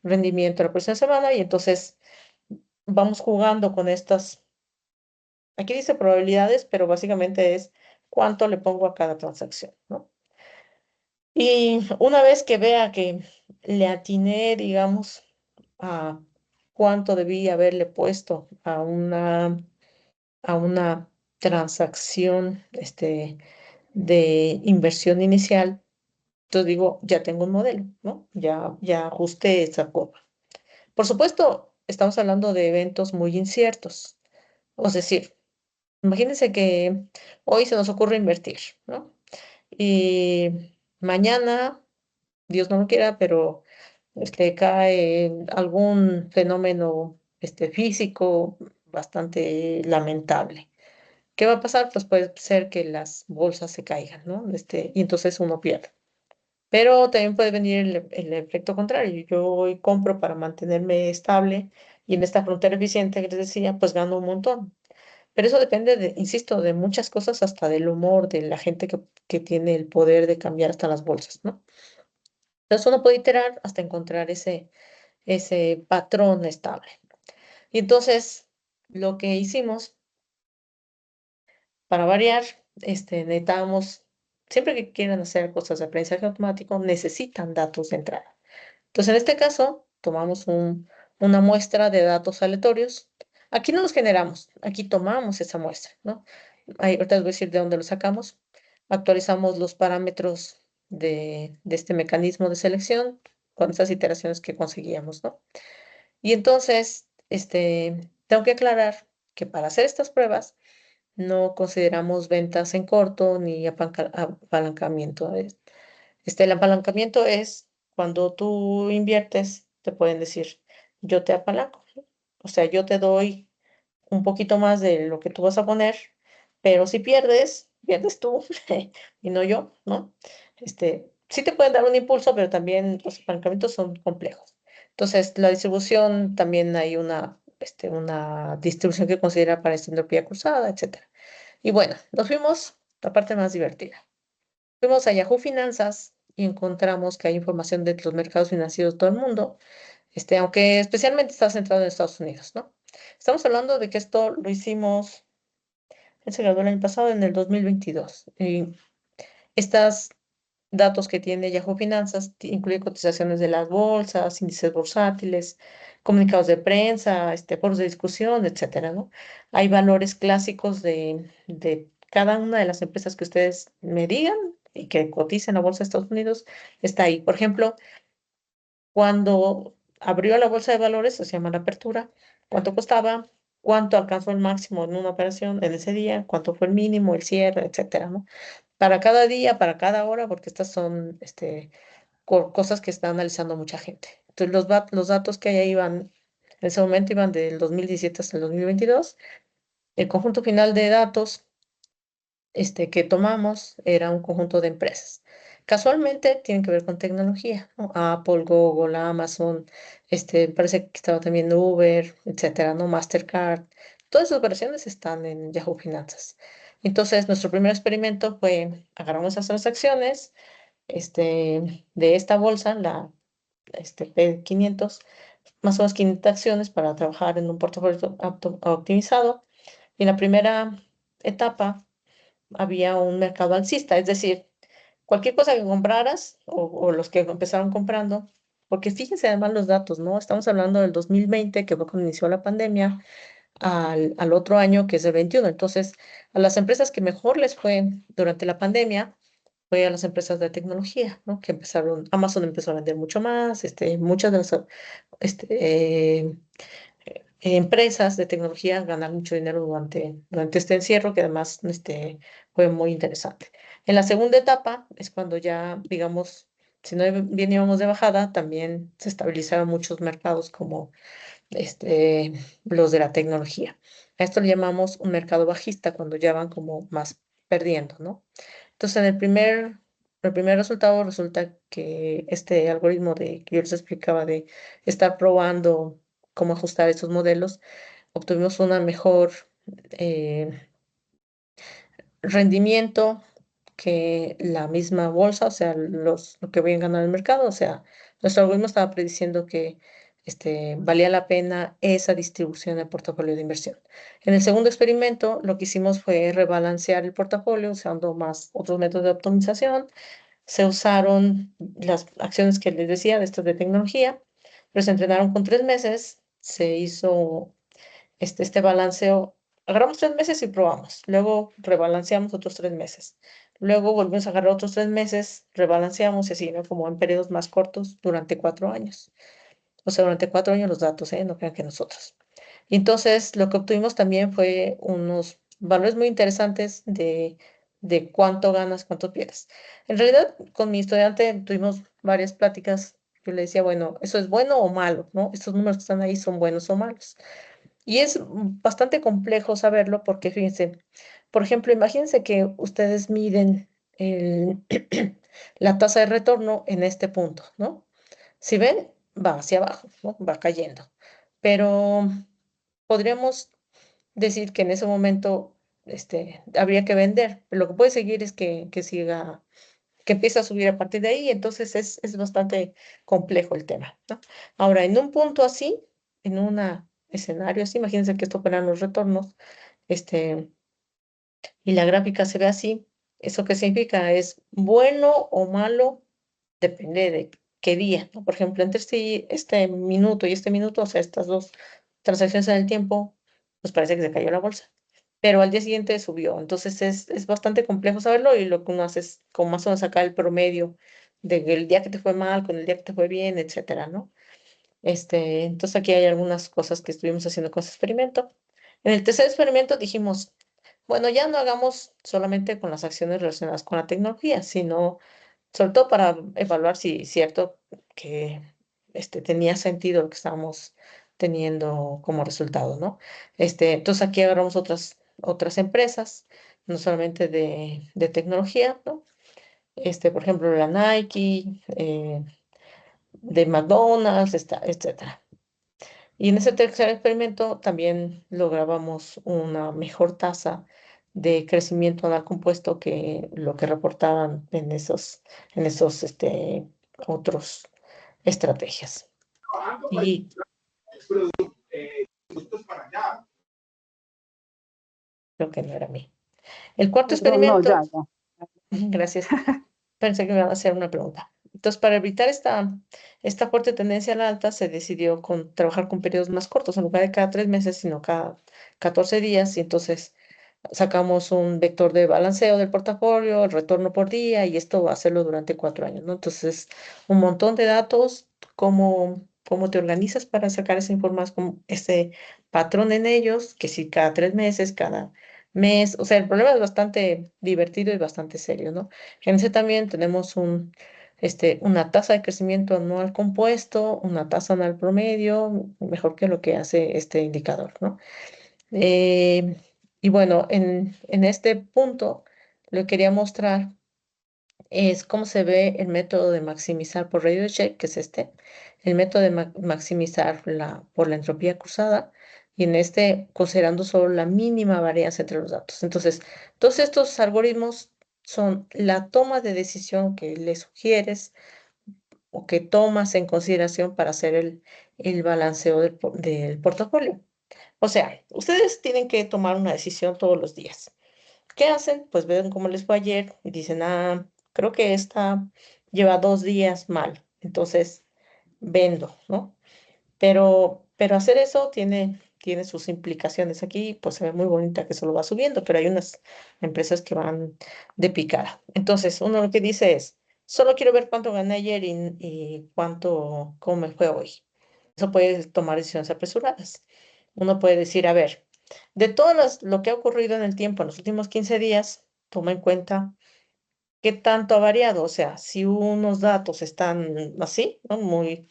rendimiento la próxima semana y entonces vamos jugando con estas. Aquí dice probabilidades, pero básicamente es cuánto le pongo a cada transacción, ¿no? Y una vez que vea que le atiné, digamos, a cuánto debí haberle puesto a una transacción, de inversión inicial, entonces digo, ya tengo un modelo, ¿no? Ya ajusté esa curva. Por supuesto, estamos hablando de eventos muy inciertos. Es decir, imagínense que hoy se nos ocurre invertir, ¿no? Y mañana, Dios no lo quiera, pero cae algún fenómeno físico bastante lamentable. ¿Qué va a pasar? Pues puede ser que las bolsas se caigan, ¿no? Y entonces uno pierde. Pero también puede venir el efecto contrario. Yo hoy compro para mantenerme estable y en esta frontera eficiente que les decía, pues gano un montón. Pero eso depende insisto, de muchas cosas, hasta del humor de la gente que tiene el poder de cambiar hasta las bolsas, ¿no? Entonces uno puede iterar hasta encontrar ese patrón estable. Y entonces, lo que hicimos, para variar, necesitábamos, siempre que quieran hacer cosas de aprendizaje automático, necesitan datos de entrada. Entonces, en este caso, tomamos una muestra de datos aleatorios. Aquí no los generamos, aquí tomamos esa muestra, ¿no? Ahorita les voy a decir de dónde lo sacamos. Actualizamos los parámetros de este mecanismo de selección con esas iteraciones que conseguíamos, ¿no? Y entonces, tengo que aclarar que para hacer estas pruebas no consideramos ventas en corto ni apalancamiento. El apalancamiento es cuando tú inviertes, te pueden decir, yo te apalanco, ¿no? O sea, yo te doy un poquito más de lo que tú vas a poner, pero si pierdes, pierdes tú y no yo, ¿no? Sí te pueden dar un impulso, pero también los apalancamientos son complejos. Entonces, la distribución, también hay una distribución que considera para esta entropía cruzada, etcétera. Y bueno, nos fuimos, la parte más divertida. Fuimos a Yahoo Finanzas y encontramos que hay información de los mercados financieros de todo el mundo, aunque especialmente está centrado en Estados Unidos, ¿no? Estamos hablando de que esto lo hicimos, él se graduó el año pasado, en el 2022. Y estos datos que tiene Yahoo Finanzas incluyen cotizaciones de las bolsas, índices bursátiles, comunicados de prensa, foros de discusión, etcétera, ¿no? Hay valores clásicos de cada una de las empresas que ustedes me digan y que cotizan en la bolsa de Estados Unidos, está ahí. Por ejemplo, cuando abrió la bolsa de valores, se llama la apertura, cuánto costaba, cuánto alcanzó el máximo en una operación en ese día, cuánto fue el mínimo, el cierre, etcétera, ¿no? Para cada día, para cada hora, porque estas son cosas que está analizando mucha gente. Entonces, los datos que hay ahí van, en ese momento iban del 2017 hasta el 2022. El conjunto final de datos que tomamos era un conjunto de empresas. Casualmente tienen que ver con tecnología, ¿no? Apple, Google, Amazon, parece que estaba también Uber, etcétera, ¿no? Mastercard. Todas esas operaciones están en Yahoo Finanzas. Entonces, nuestro primer experimento fue agarramos esas transacciones, de esta bolsa, la P500, más o menos 500 acciones para trabajar en un portafolio optimizado. Y en la primera etapa había un mercado alcista, es decir, cualquier cosa que compraras o los que empezaron comprando, porque fíjense además los datos, ¿no? Estamos hablando del 2020, que fue cuando inició la pandemia, al otro año, que es el 21. Entonces, a las empresas que mejor les fue durante la pandemia fue a las empresas de tecnología, ¿no? Que empezaron, Amazon empezó a vender mucho más, muchas de las empresas de tecnología ganaron mucho dinero durante este encierro, que además fue muy interesante. En la segunda etapa es cuando ya, digamos, si no bien íbamos de bajada, también se estabilizaron muchos mercados como los de la tecnología. A esto le llamamos un mercado bajista, cuando ya van como más perdiendo, ¿no? Entonces, el primer resultado resulta que este algoritmo que yo les explicaba de estar probando cómo ajustar estos modelos, obtuvimos una mejor eh, rendimiento que la misma bolsa, o sea, lo que habían ganado el mercado. O sea, nuestro algoritmo estaba prediciendo que valía la pena esa distribución del portafolio de inversión. En el segundo experimento, lo que hicimos fue rebalancear el portafolio usando más otros métodos de optimización. Se usaron las acciones que les decía de estas de tecnología, pero se entrenaron con 3 meses. Se hizo este balanceo. Agarramos 3 meses y probamos. Luego rebalanceamos otros 3 meses. Luego volvimos a agarrar otros 3 meses, rebalanceamos y así, ¿no? Como en periodos más cortos durante 4 años. O sea, durante 4 años los datos, ¿eh? No crean que nosotros. Y entonces lo que obtuvimos también fue unos valores muy interesantes de cuánto ganas, cuánto pierdes. En realidad, con mi estudiante tuvimos varias pláticas. Yo le decía, bueno, ¿eso es bueno o malo? ¿No? Estos números que están ahí son buenos o malos. Y es bastante complejo saberlo porque, fíjense, por ejemplo, imagínense que ustedes miden el- la tasa de retorno en este punto, ¿no? Si ven, va hacia abajo, ¿no? Va cayendo. Pero podríamos decir que en ese momento habría que vender. Pero lo que puede seguir es que siga, que empiece a subir a partir de ahí. Entonces es bastante complejo el tema, ¿no? Ahora, en un punto así, en una escenario así. Imagínense que esto fueran los retornos, este, y la gráfica se ve así. ¿Eso qué significa? ¿Es bueno o malo? Depende de qué día, ¿no? Por ejemplo, entre este minuto y este minuto, o sea, estas dos transacciones en el tiempo, pues parece que se cayó la bolsa. Pero al día siguiente subió. Entonces es bastante complejo saberlo y lo que uno hace es como más o menos sacar el promedio del día que te fue mal con el día que te fue bien, etcétera, ¿no? Entonces aquí hay algunas cosas que estuvimos haciendo con ese experimento. En el tercer experimento dijimos, bueno, ya no hagamos solamente con las acciones relacionadas con la tecnología, sino sobre todo para evaluar si es cierto que tenía sentido lo que estábamos teniendo como resultado, ¿no? Entonces aquí agarramos otras empresas, no solamente de tecnología, ¿no? Por ejemplo, la Nike, de McDonald's, etcétera. Y en ese tercer experimento también lográbamos una mejor tasa de crecimiento anual compuesto que lo que reportaban en esos otros estrategias. Y creo que no era a mí. El cuarto Perdón, no, experimento, ya, ya. gracias. Pensé que me iban a hacer una pregunta. Entonces, para evitar esta fuerte tendencia a la alta, se decidió trabajar con periodos más cortos, en lugar de cada 3 meses, sino cada 14 días. Y entonces sacamos un vector de balanceo del portafolio, el retorno por día, y esto va a hacerlo durante 4 años, ¿no? Entonces, un montón de datos, cómo te organizas para sacar esa información, ese patrón en ellos, que si cada 3 meses, cada mes, o sea, el problema es bastante divertido y bastante serio, ¿no? En ese también tenemos una tasa de crecimiento anual compuesto, una tasa anual promedio, mejor que lo que hace este indicador, ¿no? Eh, y bueno, en este punto lo que quería mostrar es cómo se ve el método de maximizar por radio de check, que es el método de maximizar por la entropía cruzada, y en considerando solo la mínima varianza entre los datos. Entonces, todos estos algoritmos son la toma de decisión que le sugieres o que tomas en consideración para hacer el balanceo del portafolio. O sea, ustedes tienen que tomar una decisión todos los días. ¿Qué hacen? Pues ven cómo les fue ayer y dicen, creo que esta lleva 2 días mal, entonces vendo, ¿no? Pero hacer eso tiene sus implicaciones. Aquí, pues se ve muy bonita que solo va subiendo, pero hay unas empresas que van de picada. Entonces, uno lo que dice es, solo quiero ver cuánto gané ayer y cómo me fue hoy. Eso puede tomar decisiones apresuradas. Uno puede decir, a ver, de lo que ha ocurrido en el tiempo en los últimos 15 días, toma en cuenta qué tanto ha variado. O sea, si unos datos están así, ¿no? Muy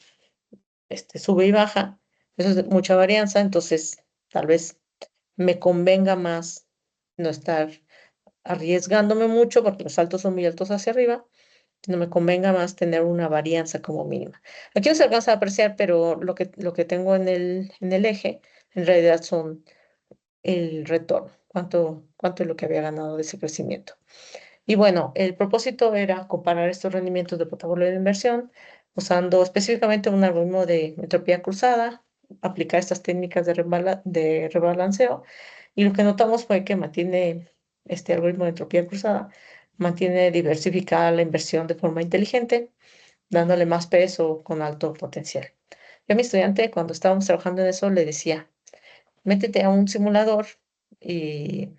sube y baja, eso es mucha varianza, entonces tal vez me convenga más no estar arriesgándome mucho porque los saltos son muy altos hacia arriba, sino me convenga más tener una varianza como mínima. Aquí no se alcanza a apreciar, pero lo que tengo en el eje, en realidad son el retorno, cuánto es lo que había ganado de ese crecimiento. Y bueno, el propósito era comparar estos rendimientos de portafolio de inversión usando específicamente un algoritmo de entropía cruzada, aplicar estas técnicas de rebalanceo. Y lo que notamos fue que mantiene este algoritmo de entropía cruzada, mantiene diversificada la inversión de forma inteligente, dándole más peso con alto potencial. Yo a mi estudiante, cuando estábamos trabajando en eso, le decía, métete a un simulador y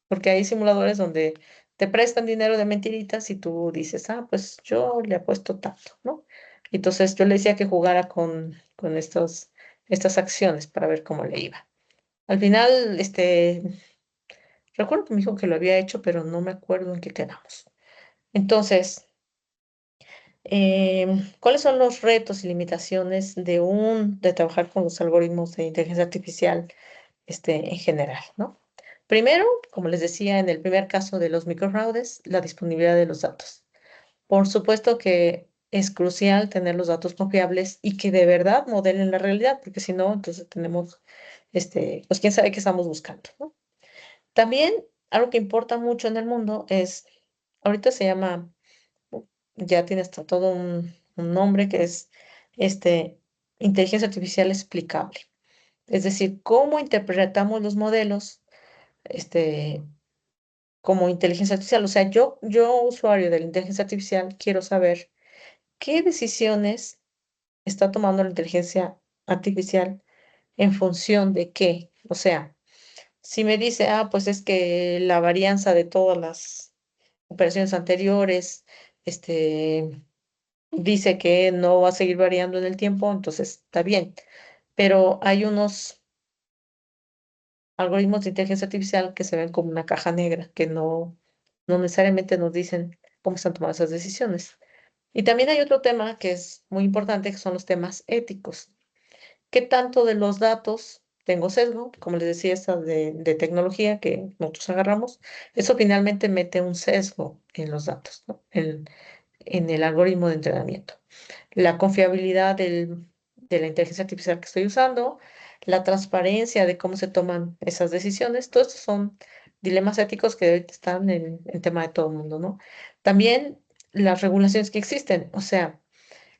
porque hay simuladores donde te prestan dinero de mentiritas y tú dices, pues yo le apuesto tanto, ¿no? Entonces yo le decía que jugara con estas acciones para ver cómo le iba. Al final, recuerdo que me dijo que lo había hecho, pero no me acuerdo en qué quedamos. Entonces, ¿cuáles son los retos y limitaciones de trabajar con los algoritmos de inteligencia artificial, en general, ¿no? Primero, como les decía en el primer caso de los microfraudes, la disponibilidad de los datos. Por supuesto que es crucial tener los datos confiables y que de verdad modelen la realidad, porque si no, entonces tenemos, pues quién sabe qué estamos buscando, ¿no? También algo que importa mucho en el mundo ahorita se llama, ya tiene hasta todo un nombre que es inteligencia artificial explicable. Es decir, cómo interpretamos los modelos, como inteligencia artificial. O sea, yo usuario de la inteligencia artificial, quiero saber qué decisiones está tomando la inteligencia artificial en función de qué. O sea, si me dice, pues es que la varianza de todas las operaciones anteriores, dice que no va a seguir variando en el tiempo, entonces está bien. Pero hay unos algoritmos de inteligencia artificial que se ven como una caja negra, que no necesariamente nos dicen cómo están tomadas esas decisiones. Y también hay otro tema que es muy importante, que son los temas éticos. ¿Qué tanto de los datos tengo sesgo? Como les decía, esta de tecnología que nosotros agarramos, eso finalmente mete un sesgo en los datos, ¿no? En el algoritmo de entrenamiento. La confiabilidad de la inteligencia artificial que estoy usando, la transparencia de cómo se toman esas decisiones, todos estos son dilemas éticos que ahorita están en tema de todo el mundo, ¿no? También las regulaciones que existen, o sea,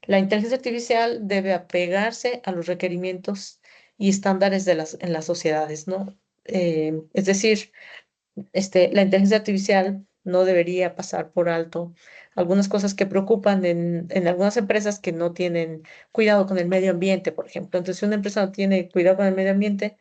la inteligencia artificial debe apegarse a los requerimientos y estándares en las sociedades, ¿no? Es decir, la inteligencia artificial no debería pasar por alto algunas cosas que preocupan en algunas empresas que no tienen cuidado con el medio ambiente, por ejemplo. Entonces, si una empresa no tiene cuidado con el medio ambiente,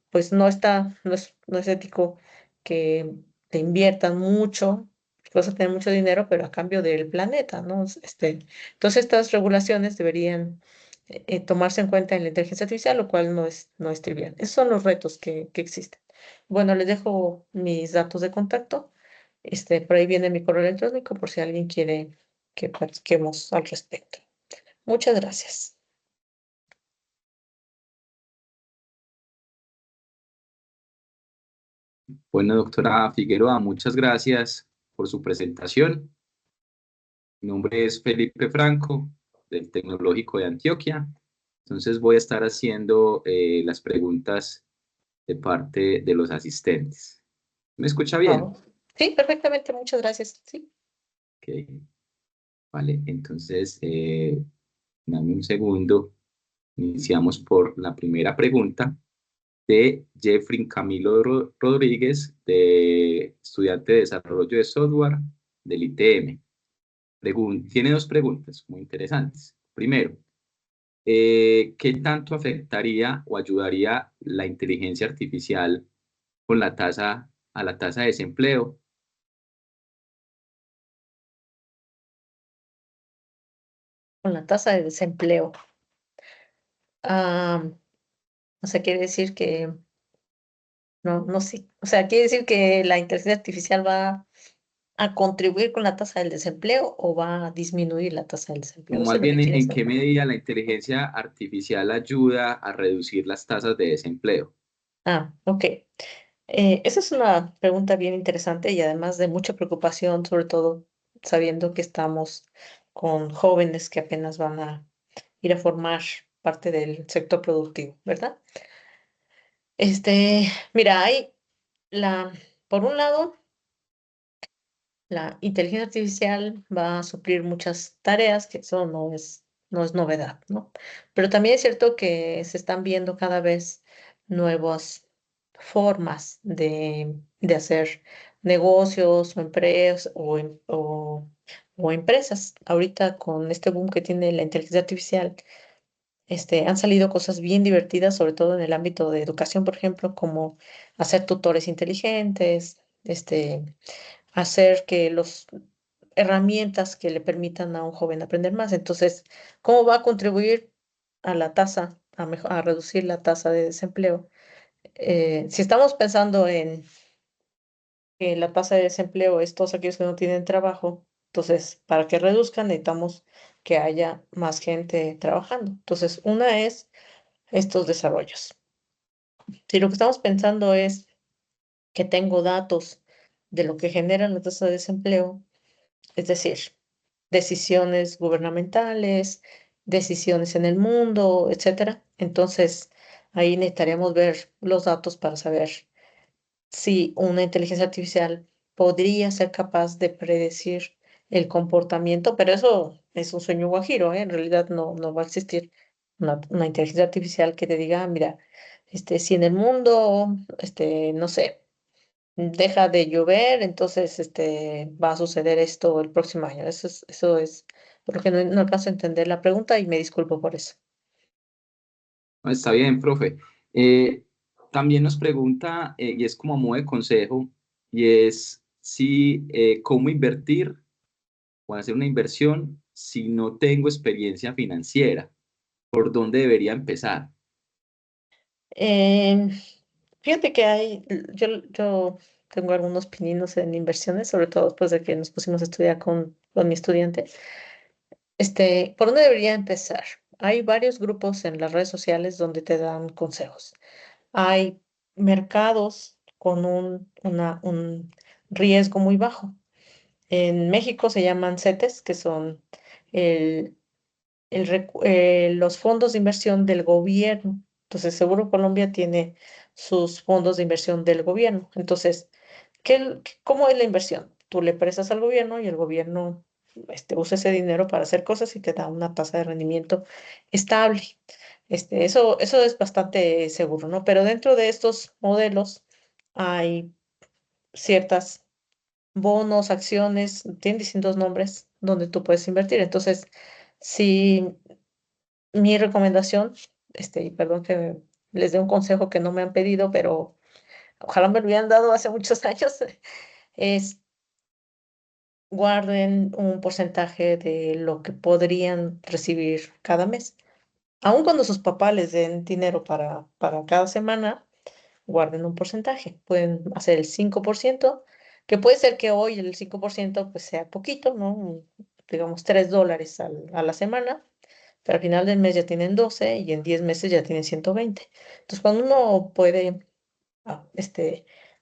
pues no es ético que te inviertan mucho, vas a tener mucho dinero, pero a cambio del planeta, ¿no? Entonces estas regulaciones deberían tomarse en cuenta en la inteligencia artificial, lo cual no es trivial. Esos son los retos que existen. Bueno, les dejo mis datos de contacto. Por ahí viene mi correo electrónico por si alguien quiere que platiquemos al respecto. Muchas gracias. Bueno, doctora Figueroa, muchas gracias por su presentación. Mi nombre es Felipe Franco, del Tecnológico de Antioquia. Entonces voy a estar haciendo las preguntas de parte de los asistentes. ¿Me escucha bien? Sí, perfectamente, muchas gracias. Sí. Ok, vale, entonces dame un segundo. Iniciamos por la primera pregunta de Jeffrey Camilo Rodríguez, estudiante de desarrollo de software del ITM. Tiene dos preguntas muy interesantes. Primero, ¿qué tanto afectaría o ayudaría la inteligencia artificial con a la tasa de desempleo? Con la tasa de desempleo. Ah, o sea, quiere decir que, no sé, o sea, quiere decir que la inteligencia artificial va a contribuir con la tasa del desempleo o va a disminuir la tasa del desempleo. O Eso más es lo que bien, quiere ¿en saber. qué medida la inteligencia artificial ayuda a reducir las tasas de desempleo? Ok. Esa es una pregunta bien interesante y además de mucha preocupación, sobre todo sabiendo que estamos con jóvenes que apenas van a ir a formar parte del sector productivo, ¿verdad? Mira, la, por un lado, la inteligencia artificial va a suplir muchas tareas, que eso no es novedad, ¿no? Pero también es cierto que se están viendo cada vez nuevas formas de hacer negocios o empresas o empresas. Ahorita con este boom que tiene la inteligencia artificial, han salido cosas bien divertidas, sobre todo en el ámbito de educación, por ejemplo, como hacer tutores inteligentes, hacer que los herramientas que le permitan a un joven aprender más. Entonces, ¿cómo va a contribuir a la tasa, a reducir la tasa de desempleo? Si estamos pensando en que la tasa de desempleo es todos aquellos que no tienen trabajo, entonces, para que reduzcan, necesitamos que haya más gente trabajando. Entonces, una es estos desarrollos. Si lo que estamos pensando es que tengo datos de lo que genera la tasa de desempleo, es decir, decisiones gubernamentales, decisiones en el mundo, etcétera. Entonces, ahí necesitaríamos ver los datos para saber si una inteligencia artificial podría ser capaz de predecir el comportamiento, pero eso es un sueño guajiro, ¿eh? En realidad no va a existir una inteligencia artificial que te diga, mira, si en el mundo, no sé, deja de llover, entonces va a suceder esto el próximo año. Eso es por lo que no alcanzo a entender la pregunta y me disculpo por eso. No, está bien, profe. Eh, También nos pregunta, y es como a modo de consejo, y es si cómo invertir o hacer una inversión si no tengo experiencia financiera, ¿por dónde debería empezar? Eh, Fíjate que yo tengo algunos pininos en inversiones, sobre todo después de que nos pusimos a estudiar con mi estudiante. ¿Por dónde debería empezar? Hay varios grupos en las redes sociales donde te dan consejos. Hay mercados con un riesgo muy bajo. En México se llaman CETES, que son el, los fondos de inversión del gobierno. Entonces, Seguro Colombia tiene sus fondos de inversión del gobierno. Entonces, ¿cómo es la inversión? Tú le prestas al gobierno y el gobierno usa ese dinero para hacer cosas y te da una tasa de rendimiento estable. Eso es bastante seguro, ¿no? Pero dentro de estos modelos hay ciertas bonos, acciones, tienen distintos nombres donde tú puedes invertir. Entonces, si mi recomendación, y perdón que les dé un consejo que no me han pedido, pero ojalá me lo hubieran dado hace muchos años, es guarden un porcentaje de lo que podrían recibir cada mes. Aun cuando sus papás les den dinero para cada semana, guarden un porcentaje. Pueden hacer el 5%, que puede ser que hoy el 5% pues sea poquito, ¿no? Digamos $3 a la semana, pero al final del mes ya tienen 12 y en 10 meses ya tienen 120. Entonces, cuando uno puede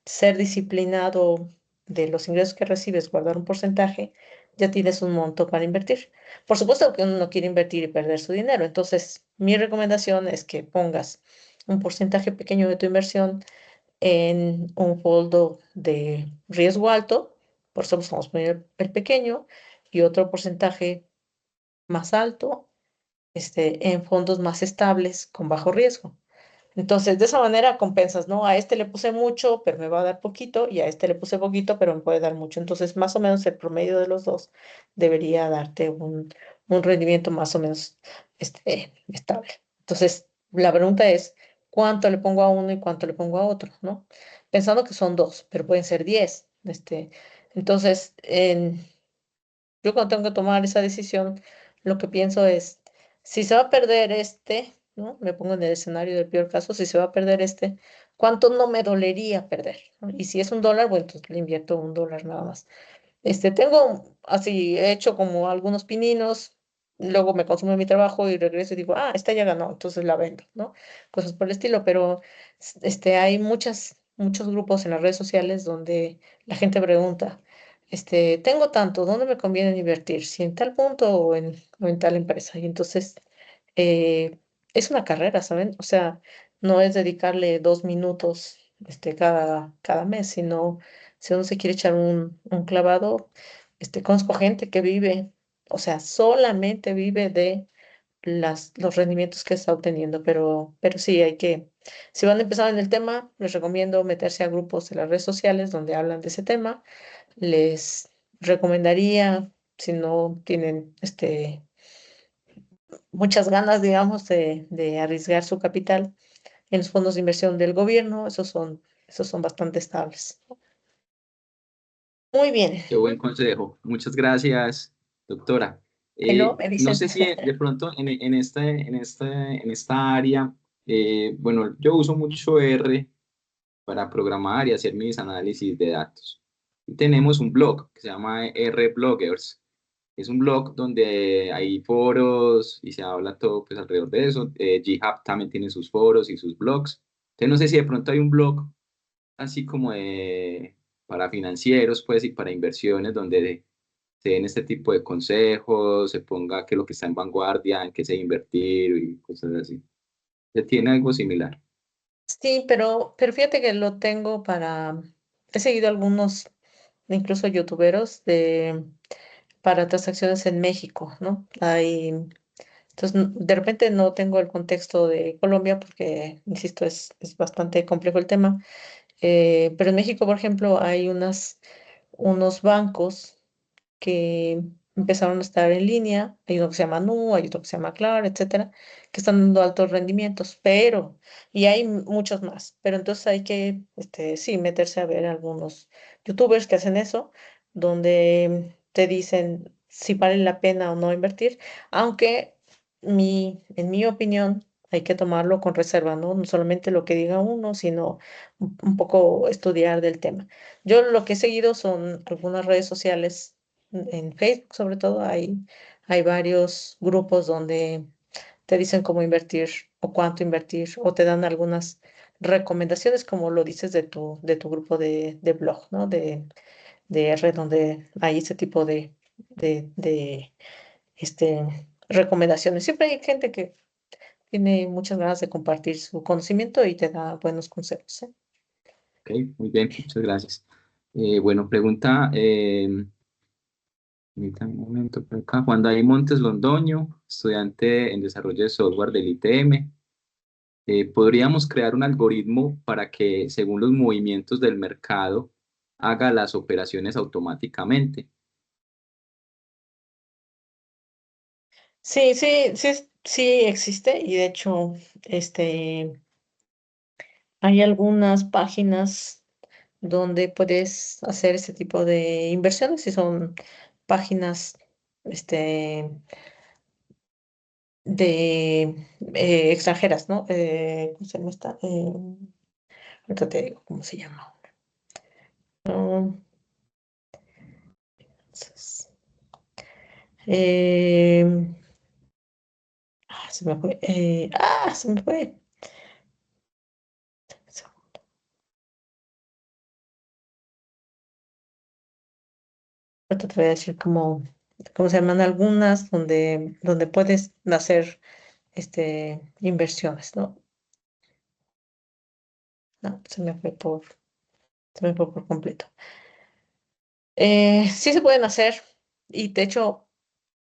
ser disciplinado de los ingresos que recibes, guardar un porcentaje, ya tienes un monto para invertir. Por supuesto que uno no quiere invertir y perder su dinero, entonces mi recomendación es que pongas un porcentaje pequeño de tu inversión en un fondo de riesgo alto, por eso vamos a poner el pequeño, y otro porcentaje más alto, en fondos más estables con bajo riesgo. Entonces, de esa manera compensas, ¿no? A este le puse mucho, pero me va a dar poquito, y a este le puse poquito, pero me puede dar mucho. Entonces, más o menos el promedio de los dos debería darte un rendimiento más o menos estable. Entonces, la pregunta es, ¿cuánto le pongo a uno y cuánto le pongo a otro, ¿no? Pensando que son dos, pero pueden ser 10. Entonces, yo cuando tengo que tomar esa decisión, lo que pienso es, si se va a perder ¿no? Me pongo en el escenario del peor caso, si se va a perder ¿cuánto no me dolería perder? ¿No? Y si es $1, bueno, entonces le invierto $1 nada más. Tengo así, he hecho como algunos pininos, luego me consume mi trabajo y regreso y digo, esta ya ganó, entonces la vendo, ¿no? Cosas por el estilo, pero hay muchos grupos en las redes sociales donde la gente pregunta, tengo tanto, ¿dónde me conviene invertir? ¿Si en tal punto o en tal empresa? Y entonces eh, es una carrera, ¿saben? O sea, no es dedicarle 2 minutos cada mes, sino si uno se quiere echar un clavado, conozco gente que vive, o sea, solamente vive de los rendimientos que está obteniendo, pero sí, si van a empezar en el tema, les recomiendo meterse a grupos de las redes sociales donde hablan de ese tema. Les recomendaría, si no tienen muchas ganas, digamos, de arriesgar su capital en los fondos de inversión del gobierno, esos son bastante estables. Muy bien. Qué buen consejo. Muchas gracias, doctora. Hello, me No dicen. sé si de pronto en esta área, bueno, yo uso mucho R para programar y hacer mis análisis de datos. Y tenemos un blog que se llama R Bloggers. Es un blog donde hay foros y se habla todo pues, alrededor de eso. GitHub también tiene sus foros y sus blogs. Entonces no sé si de pronto hay un blog así como para financieros pues y para inversiones donde se den este tipo de consejos, se ponga qué es lo que está en vanguardia, en qué se debe invertir y cosas así. ¿Se tiene algo similar? Sí, pero fíjate que lo tengo he seguido algunos, incluso youtuberos para transacciones en México, ¿no? Entonces, de repente no tengo el contexto de Colombia porque, insisto, es bastante complejo el tema. Pero en México, por ejemplo, hay unos bancos que empezaron a estar en línea. Hay uno que se llama Nu, hay otro que se llama Clar, etcétera, que están dando altos rendimientos, y hay muchos más. Pero entonces hay que, sí, meterse a ver algunos youtubers que hacen eso, donde te dicen si vale la pena o no invertir, aunque en mi opinión, hay que tomarlo con reserva, ¿no? No solamente lo que diga uno, sino un poco estudiar del tema. Yo lo que he seguido son algunas redes sociales en Facebook sobre todo hay varios grupos donde te dicen cómo invertir o cuánto invertir o te dan algunas recomendaciones como lo dices de tu grupo de blog, ¿no? De R donde hay ese tipo de recomendaciones. Siempre hay gente que tiene muchas ganas de compartir su conocimiento y te da buenos consejos, ¿eh? Ok, muy bien, muchas gracias. Bueno, pregunta, permítame un momento por acá. Juan David Montes Londoño, estudiante en desarrollo de software del ITM. ¿Podríamos crear un algoritmo para que, según los movimientos del mercado, haga las operaciones automáticamente? Sí, sí, sí, sí existe y de hecho, hay algunas páginas donde puedes hacer ese tipo de inversiones y son páginas, este, extranjeras, ¿no? ¿Cómo se llama esta? Ahorita te digo cómo se llama. Mm, entonces, eh, se me fue. Se me fue. Ahorita te voy a decir cómo se llaman algunas donde puedes hacer inversiones, ¿no? No, se me fue por completo. Sí se pueden hacer y de hecho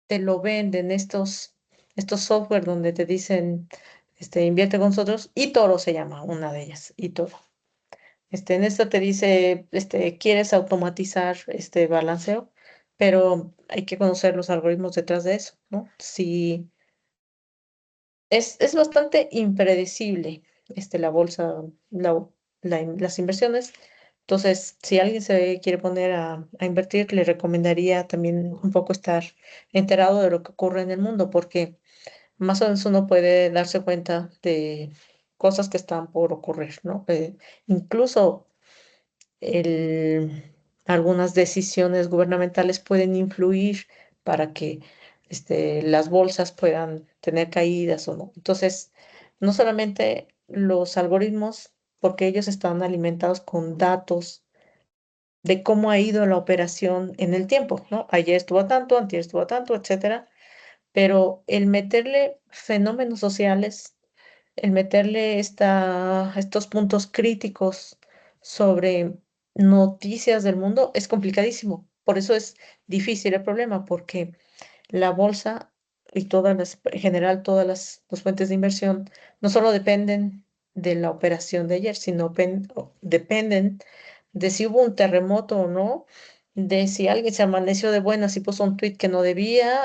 te lo venden estos software donde te dicen, invierte con nosotros, eToro se llama una de ellas, eToro. En esta te dice, quieres automatizar este balanceo, pero hay que conocer los algoritmos detrás de eso, ¿no? Si es bastante impredecible, la bolsa, las inversiones. Entonces, si alguien se quiere poner a invertir, le recomendaría también un poco estar enterado de lo que ocurre en el mundo, porque más o menos uno puede darse cuenta de cosas que están por ocurrir, ¿no? Incluso algunas decisiones gubernamentales pueden influir para que las bolsas puedan tener caídas o no. Entonces, no solamente los algoritmos, porque ellos están alimentados con datos de cómo ha ido la operación en el tiempo, ¿no? Ayer estuvo a tanto, antier estuvo a tanto, etcétera, pero el meterle fenómenos sociales, el meterle estos puntos críticos sobre noticias del mundo es complicadísimo. Por eso es difícil el problema, porque la bolsa y en general todas las fuentes de inversión no solo dependen de la operación de ayer, sino dependen de si hubo un terremoto o no, de si alguien se amaneció de buenas y puso un tweet que no debía,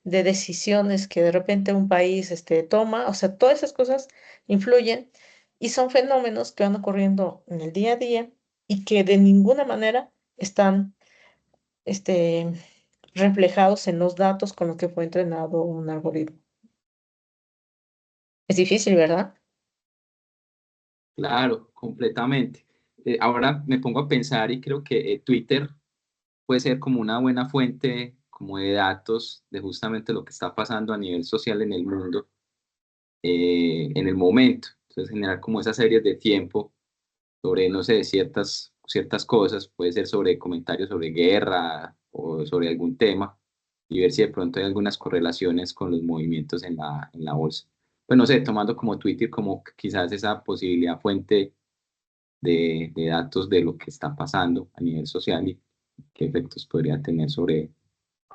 de decisiones que de repente un país toma, o sea, todas esas cosas influyen y son fenómenos que van ocurriendo en el día a día y que de ninguna manera están este, reflejados en los datos con los que fue entrenado un algoritmo. Es difícil, ¿verdad? Claro, completamente. Ahora me pongo a pensar y creo que Twitter puede ser como una buena fuente como de datos de justamente lo que está pasando a nivel social en el mundo en el momento. Entonces generar como esas series de tiempo sobre, no sé, ciertas cosas, puede ser sobre comentarios sobre guerra o sobre algún tema y ver si de pronto hay algunas correlaciones con los movimientos en la bolsa. Pues no sé, tomando como Twitter como quizás esa posibilidad fuente de datos de lo que está pasando a nivel social y qué efectos podría tener sobre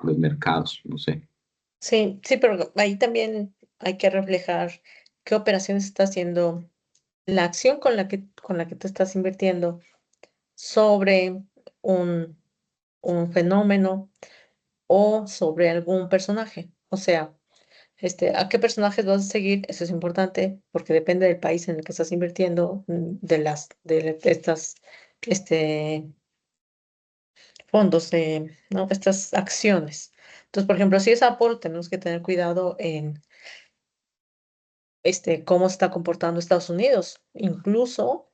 los mercados, no sé. Sí, sí, pero ahí también hay que reflejar qué operaciones está haciendo la acción con la que tú estás invirtiendo sobre un, un fenómeno o sobre algún personaje. O sea, ¿a qué personajes vas a seguir? Eso es importante porque depende del país en el que estás invirtiendo, de estas, este, fondos, ¿no? Estas acciones. Entonces, por ejemplo, si es Apple, tenemos que tener cuidado en cómo se está comportando Estados Unidos, incluso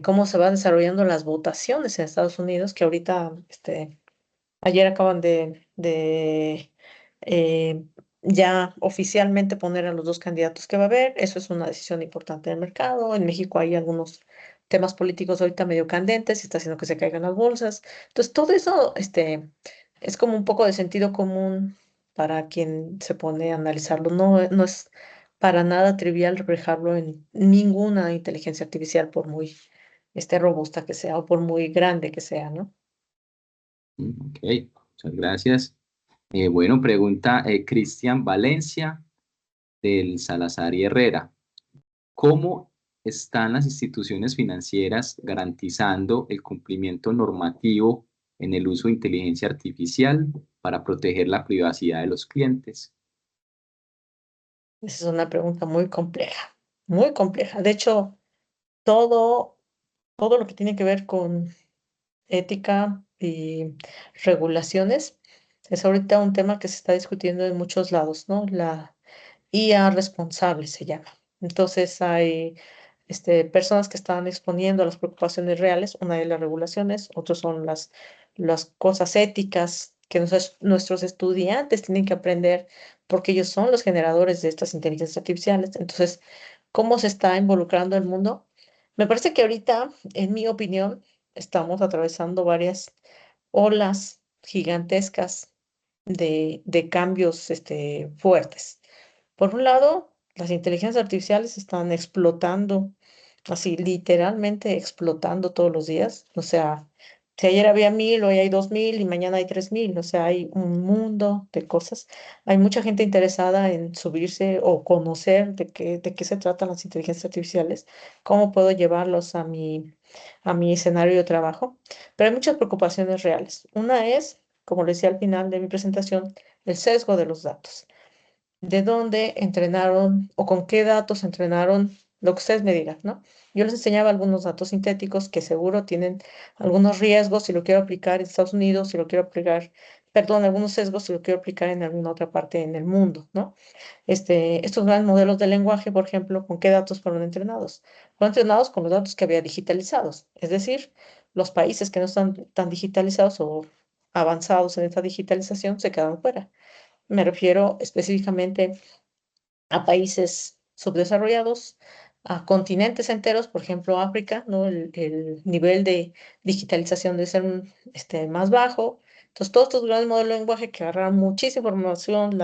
cómo se van desarrollando las votaciones en Estados Unidos, que ahorita ayer acaban de eh, ya oficialmente poner a los dos candidatos que va a haber. Eso es una decisión importante del mercado. En México hay algunos temas políticos ahorita medio candentes y está haciendo que se caigan las bolsas. Entonces, todo eso es como un poco de sentido común para quien se pone a analizarlo. No, no es para nada trivial reflejarlo en ninguna inteligencia artificial, por muy robusta que sea o por muy grande que sea, ¿no? Ok, muchas gracias. Bueno, pregunta Cristian Valencia del Salazar y Herrera. ¿Cómo están las instituciones financieras garantizando el cumplimiento normativo en el uso de inteligencia artificial para proteger la privacidad de los clientes? Esa es una pregunta muy compleja, muy compleja. De hecho, todo, todo lo que tiene que ver con ética y regulaciones es ahorita un tema que se está discutiendo en muchos lados, ¿no? La IA responsable se llama. Entonces hay personas que están exponiendo las preocupaciones reales, una de las regulaciones, otros son las cosas éticas que nuestros estudiantes tienen que aprender porque ellos son los generadores de estas inteligencias artificiales. Entonces, ¿cómo se está involucrando el mundo? Me parece que ahorita, en mi opinión, estamos atravesando varias olas gigantescas de cambios fuertes. Por un lado, las inteligencias artificiales están explotando, así literalmente explotando todos los días. O sea, si ayer había 1000, hoy hay 2000 y mañana hay 3000. O sea, hay un mundo de cosas. Hay mucha gente interesada en subirse o conocer de qué se tratan las inteligencias artificiales, cómo puedo llevarlos a mi escenario de trabajo. Pero hay muchas preocupaciones reales. Una es, como le decía al final de mi presentación, el sesgo de los datos. ¿De dónde entrenaron o con qué datos entrenaron? Lo que ustedes me digan, ¿no? Yo les enseñaba algunos datos sintéticos que seguro tienen algunos riesgos si lo quiero aplicar en Estados Unidos, si lo quiero aplicar, perdón, algunos sesgos si lo quiero aplicar en alguna otra parte en el mundo, ¿no? Estos grandes modelos de lenguaje, por ejemplo, ¿con qué datos fueron entrenados? Fueron entrenados con los datos que había digitalizados, es decir, los países que no están tan digitalizados o avanzados en esta digitalización se quedan fuera. Me refiero específicamente a países subdesarrollados, a continentes enteros, por ejemplo, África, ¿no? El nivel de digitalización debe ser más bajo. Entonces, todos estos grandes modelos de lenguaje que agarran muchísima información,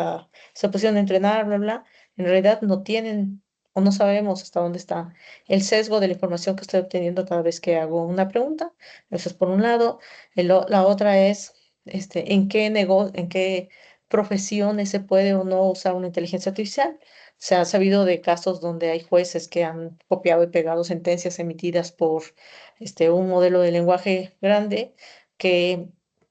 se pusieron a entrenar, bla, bla, en realidad no tienen o no sabemos hasta dónde está el sesgo de la información que estoy obteniendo cada vez que hago una pregunta. Eso es por un lado. La otra es, en qué profesiones se puede o no usar una inteligencia artificial. Se ha sabido de casos donde hay jueces que han copiado y pegado sentencias emitidas por un modelo de lenguaje grande que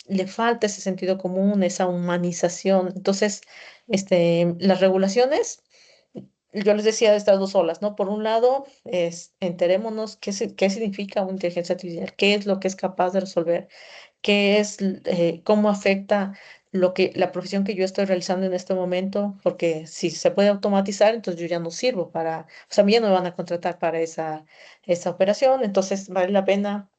le falta ese sentido común, esa humanización. Entonces, las regulaciones, yo les decía de estas dos olas, ¿no? Por un lado, enterémonos qué significa una inteligencia artificial, qué es lo que es capaz de resolver, qué es, cómo afecta la profesión que yo estoy realizando en este momento, porque si se puede automatizar, entonces yo ya no sirvo o sea, a mí ya no me van a contratar para esa operación, entonces vale la pena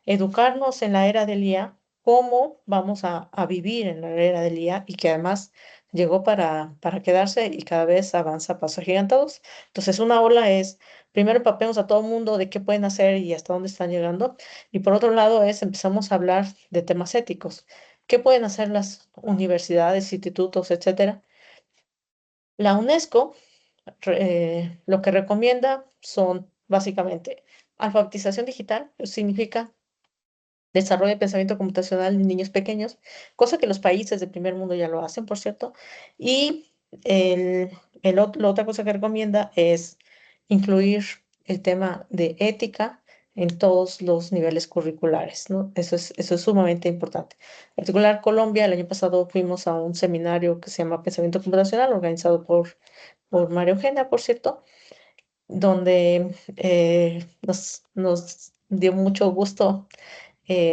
educarnos en la era del IA, cómo vamos a vivir en la era del IA y que además llegó para quedarse y cada vez avanza a pasos agigantados. Entonces, una ola es, primero empapemos a todo el mundo de qué pueden hacer y hasta dónde están llegando. Y por otro lado es, empezamos a hablar de temas éticos. ¿Qué pueden hacer las universidades, institutos, etcétera? La UNESCO lo que recomienda son básicamente alfabetización digital, significa desarrolla pensamiento computacional en niños pequeños, cosa que los países del primer mundo ya lo hacen, por cierto. Y la otra cosa que recomienda es incluir el tema de ética en todos los niveles curriculares, ¿no? Eso es sumamente importante. En particular, Colombia, el año pasado fuimos a un seminario que se llama Pensamiento Computacional, organizado por María Eugenia, por cierto, donde nos dio mucho gusto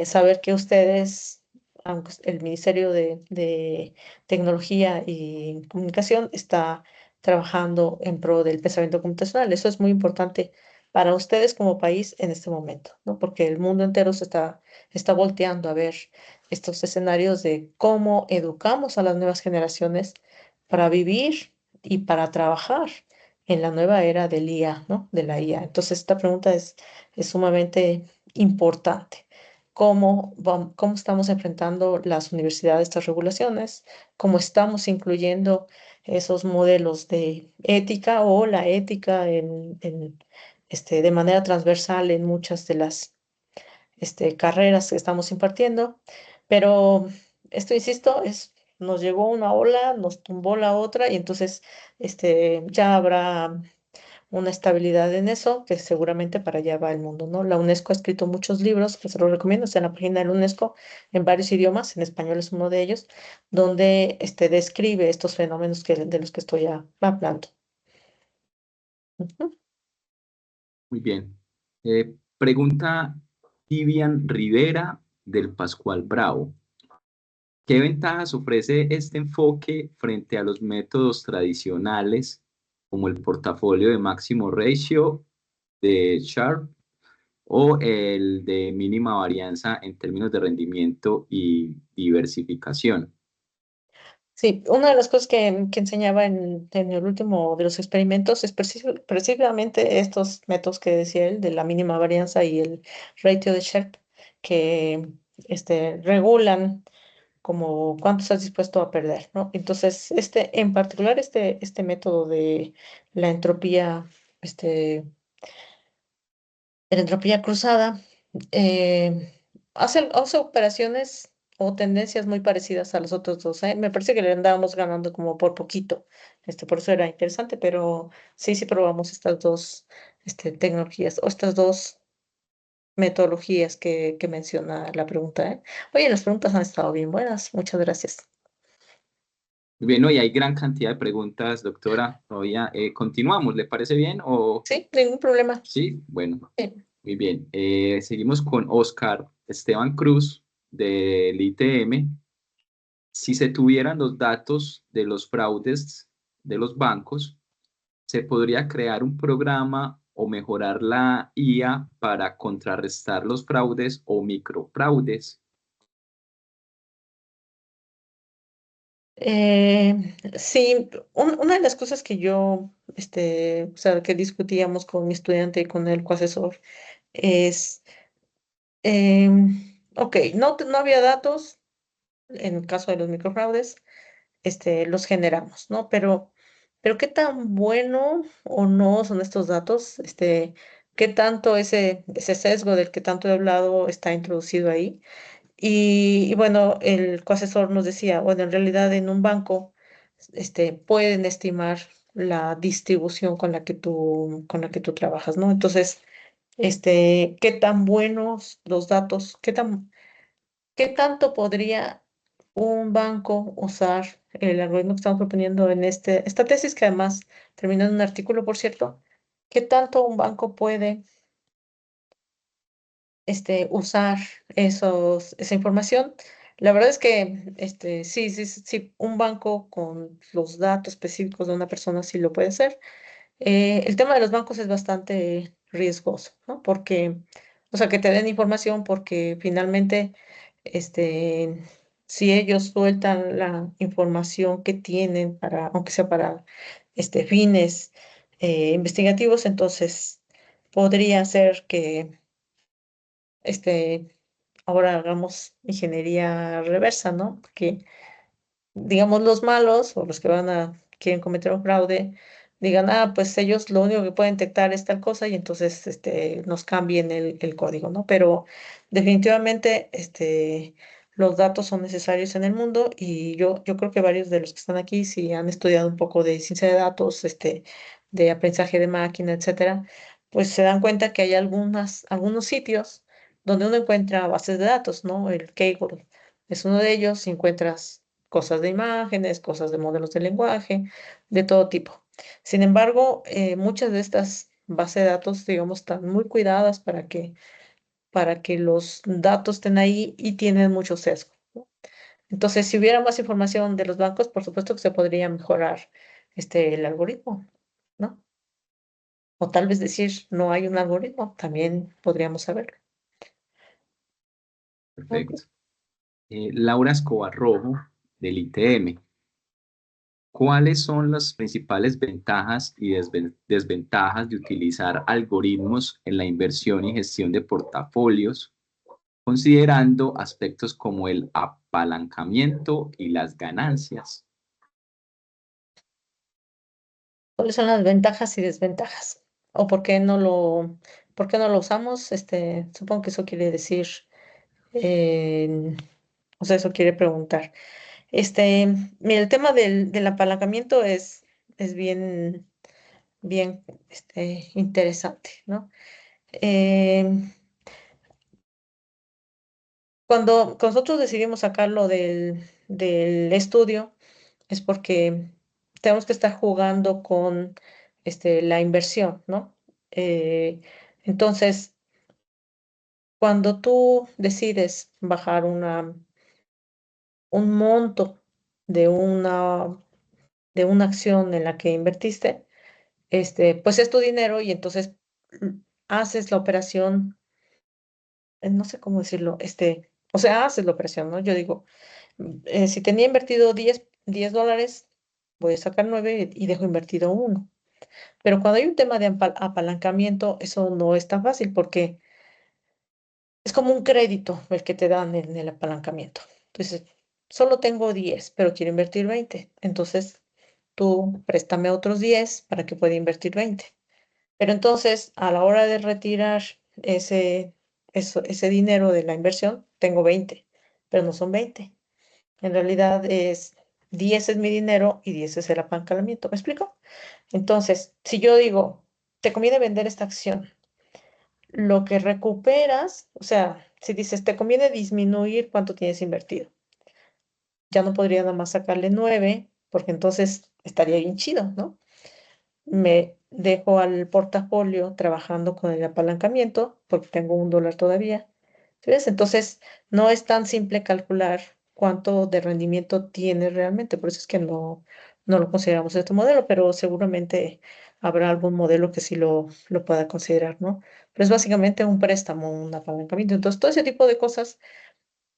saber que ustedes, aunque el Ministerio de Tecnología y Comunicación está trabajando en pro del pensamiento computacional. Eso es muy importante para ustedes como país en este momento, ¿no? Porque el mundo entero está volteando a ver estos escenarios de cómo educamos a las nuevas generaciones para vivir y para trabajar en la nueva era del IA, ¿no? De la IA. Entonces, esta pregunta es sumamente importante. ¿Cómo estamos enfrentando las universidades estas regulaciones? ¿Cómo estamos incluyendo esos modelos de ética o la ética de manera transversal en muchas de las carreras que estamos impartiendo? Pero esto, insisto, nos llegó una ola, nos tumbó la otra y entonces ya habrá una estabilidad en eso, que seguramente para allá va el mundo, ¿no? La UNESCO ha escrito muchos libros, que se los recomiendo, está en la página de la UNESCO, en varios idiomas, en español es uno de ellos, donde describe estos fenómenos de los que estoy hablando. Ujú. Muy bien. Pregunta Vivian Rivera del Pascual Bravo. ¿Qué ventajas ofrece este enfoque frente a los métodos tradicionales como el portafolio de máximo ratio de Sharpe o el de mínima varianza en términos de rendimiento y diversificación? Sí, una de las cosas que enseñaba en el último de los experimentos es precisamente estos métodos que decía él, de la mínima varianza y el ratio de Sharpe, que regulan como cuánto estás dispuesto a perder, ¿no? Entonces, en particular, este método de la entropía, este, de la entropía cruzada, hace operaciones o tendencias muy parecidas a los otros dos, ¿eh? Me parece que le andábamos ganando como por poquito, por eso era interesante, pero sí probamos estas dos, tecnologías o estas dos metodologías que menciona la pregunta, ¿eh? Oye, las preguntas han estado bien buenas, muchas gracias. Muy bien, ¿no? Y hay gran cantidad de preguntas, doctora. Todavía continuamos, ¿le parece bien? O Sí, ningún problema. sí, bueno, Sí. muy bien. Seguimos con Oscar Esteban Cruz del ITM. Si se tuvieran los datos de los fraudes de los bancos, ¿se podría crear un programa o mejorar la IA para contrarrestar los fraudes o microfraudes? Sí, una de las cosas que yo, o sea, que discutíamos con mi estudiante y con el coasesor es, ok, no había datos en el caso de los microfraudes, los generamos, ¿no? Pero ¿qué tan bueno o no son estos datos? ¿Qué tanto ese sesgo del que tanto he hablado está introducido ahí? Y bueno, el coasesor nos decía, bueno, en realidad en un banco pueden estimar la distribución con la que tú trabajas, ¿no? Entonces, qué tan buenos los datos, qué tanto podría un banco usar el algoritmo que estamos proponiendo en esta tesis, que además terminó en un artículo, por cierto, qué tanto un banco puede usar esa información. La verdad es que sí, un banco con los datos específicos de una persona sí lo puede hacer. El tema de los bancos es bastante riesgoso, ¿no? Porque, o sea, que te den información porque finalmente, este, si ellos sueltan la información que tienen aunque sea para fines investigativos, entonces podría ser que ahora hagamos ingeniería reversa, ¿no? Porque, digamos, los malos o los que quieren cometer un fraude, digan, ah, pues ellos lo único que pueden detectar es tal cosa y entonces nos cambien el código, ¿no? Pero definitivamente los datos son necesarios en el mundo y yo creo que varios de los que están aquí, si han estudiado un poco de ciencia de datos, de aprendizaje de máquina, etcétera, pues se dan cuenta que hay algunos sitios donde uno encuentra bases de datos, ¿no? El Kaggle es uno de ellos, y encuentras cosas de imágenes, cosas de modelos de lenguaje, de todo tipo. Sin embargo, muchas de estas bases de datos, digamos, están muy cuidadas para que los datos estén ahí y tienen mucho sesgo, ¿no? Entonces, si hubiera más información de los bancos, por supuesto que se podría mejorar el algoritmo, ¿no? O tal vez decir, no hay un algoritmo, también podríamos saberlo. Ok. Perfecto. Laura Escobar Rojo, del ITM. ¿Cuáles son las principales ventajas y desventajas de utilizar algoritmos en la inversión y gestión de portafolios, considerando aspectos como el apalancamiento y las ganancias? ¿Cuáles son las ventajas y desventajas? ¿O por qué no lo usamos? Supongo que eso quiere decir, eh, o sea, eso quiere preguntar. Mira, el tema del apalancamiento es bien, bien, interesante, ¿no? Eh, cuando nosotros decidimos sacarlo del estudio, es porque tenemos que estar jugando con la inversión, ¿no? Eh, entonces, cuando tú decides bajar un monto de una acción en la que invertiste, pues es tu dinero y entonces haces la operación, no sé cómo decirlo, o sea, haces la operación, ¿no? Yo digo, si tenía invertido $10, voy a sacar 9 y dejo invertido uno. Pero cuando hay un tema de apalancamiento, eso no es tan fácil porque es como un crédito el que te dan en el apalancamiento. Entonces, solo tengo 10, pero quiero invertir 20. Entonces, tú préstame otros 10 para que pueda invertir 20. Pero entonces, a la hora de retirar ese dinero de la inversión, tengo 20, pero no son 20. En realidad 10 es mi dinero y 10 es el apalancamiento. ¿Me explico? Entonces, si yo digo, te conviene vender esta acción, lo que recuperas, o sea, si dices, te conviene disminuir cuánto tienes invertido, ya no podría nada más sacarle 9, porque entonces estaría bien chido, ¿no? Me dejo al portafolio trabajando con el apalancamiento, porque tengo $1 todavía. ¿Sí ves? Entonces, no es tan simple calcular cuánto de rendimiento tiene realmente, por eso es que no lo consideramos este modelo, pero seguramente habrá algún modelo que sí lo pueda considerar, ¿no? Pero es básicamente un préstamo, un apalancamiento. Entonces, todo ese tipo de cosas,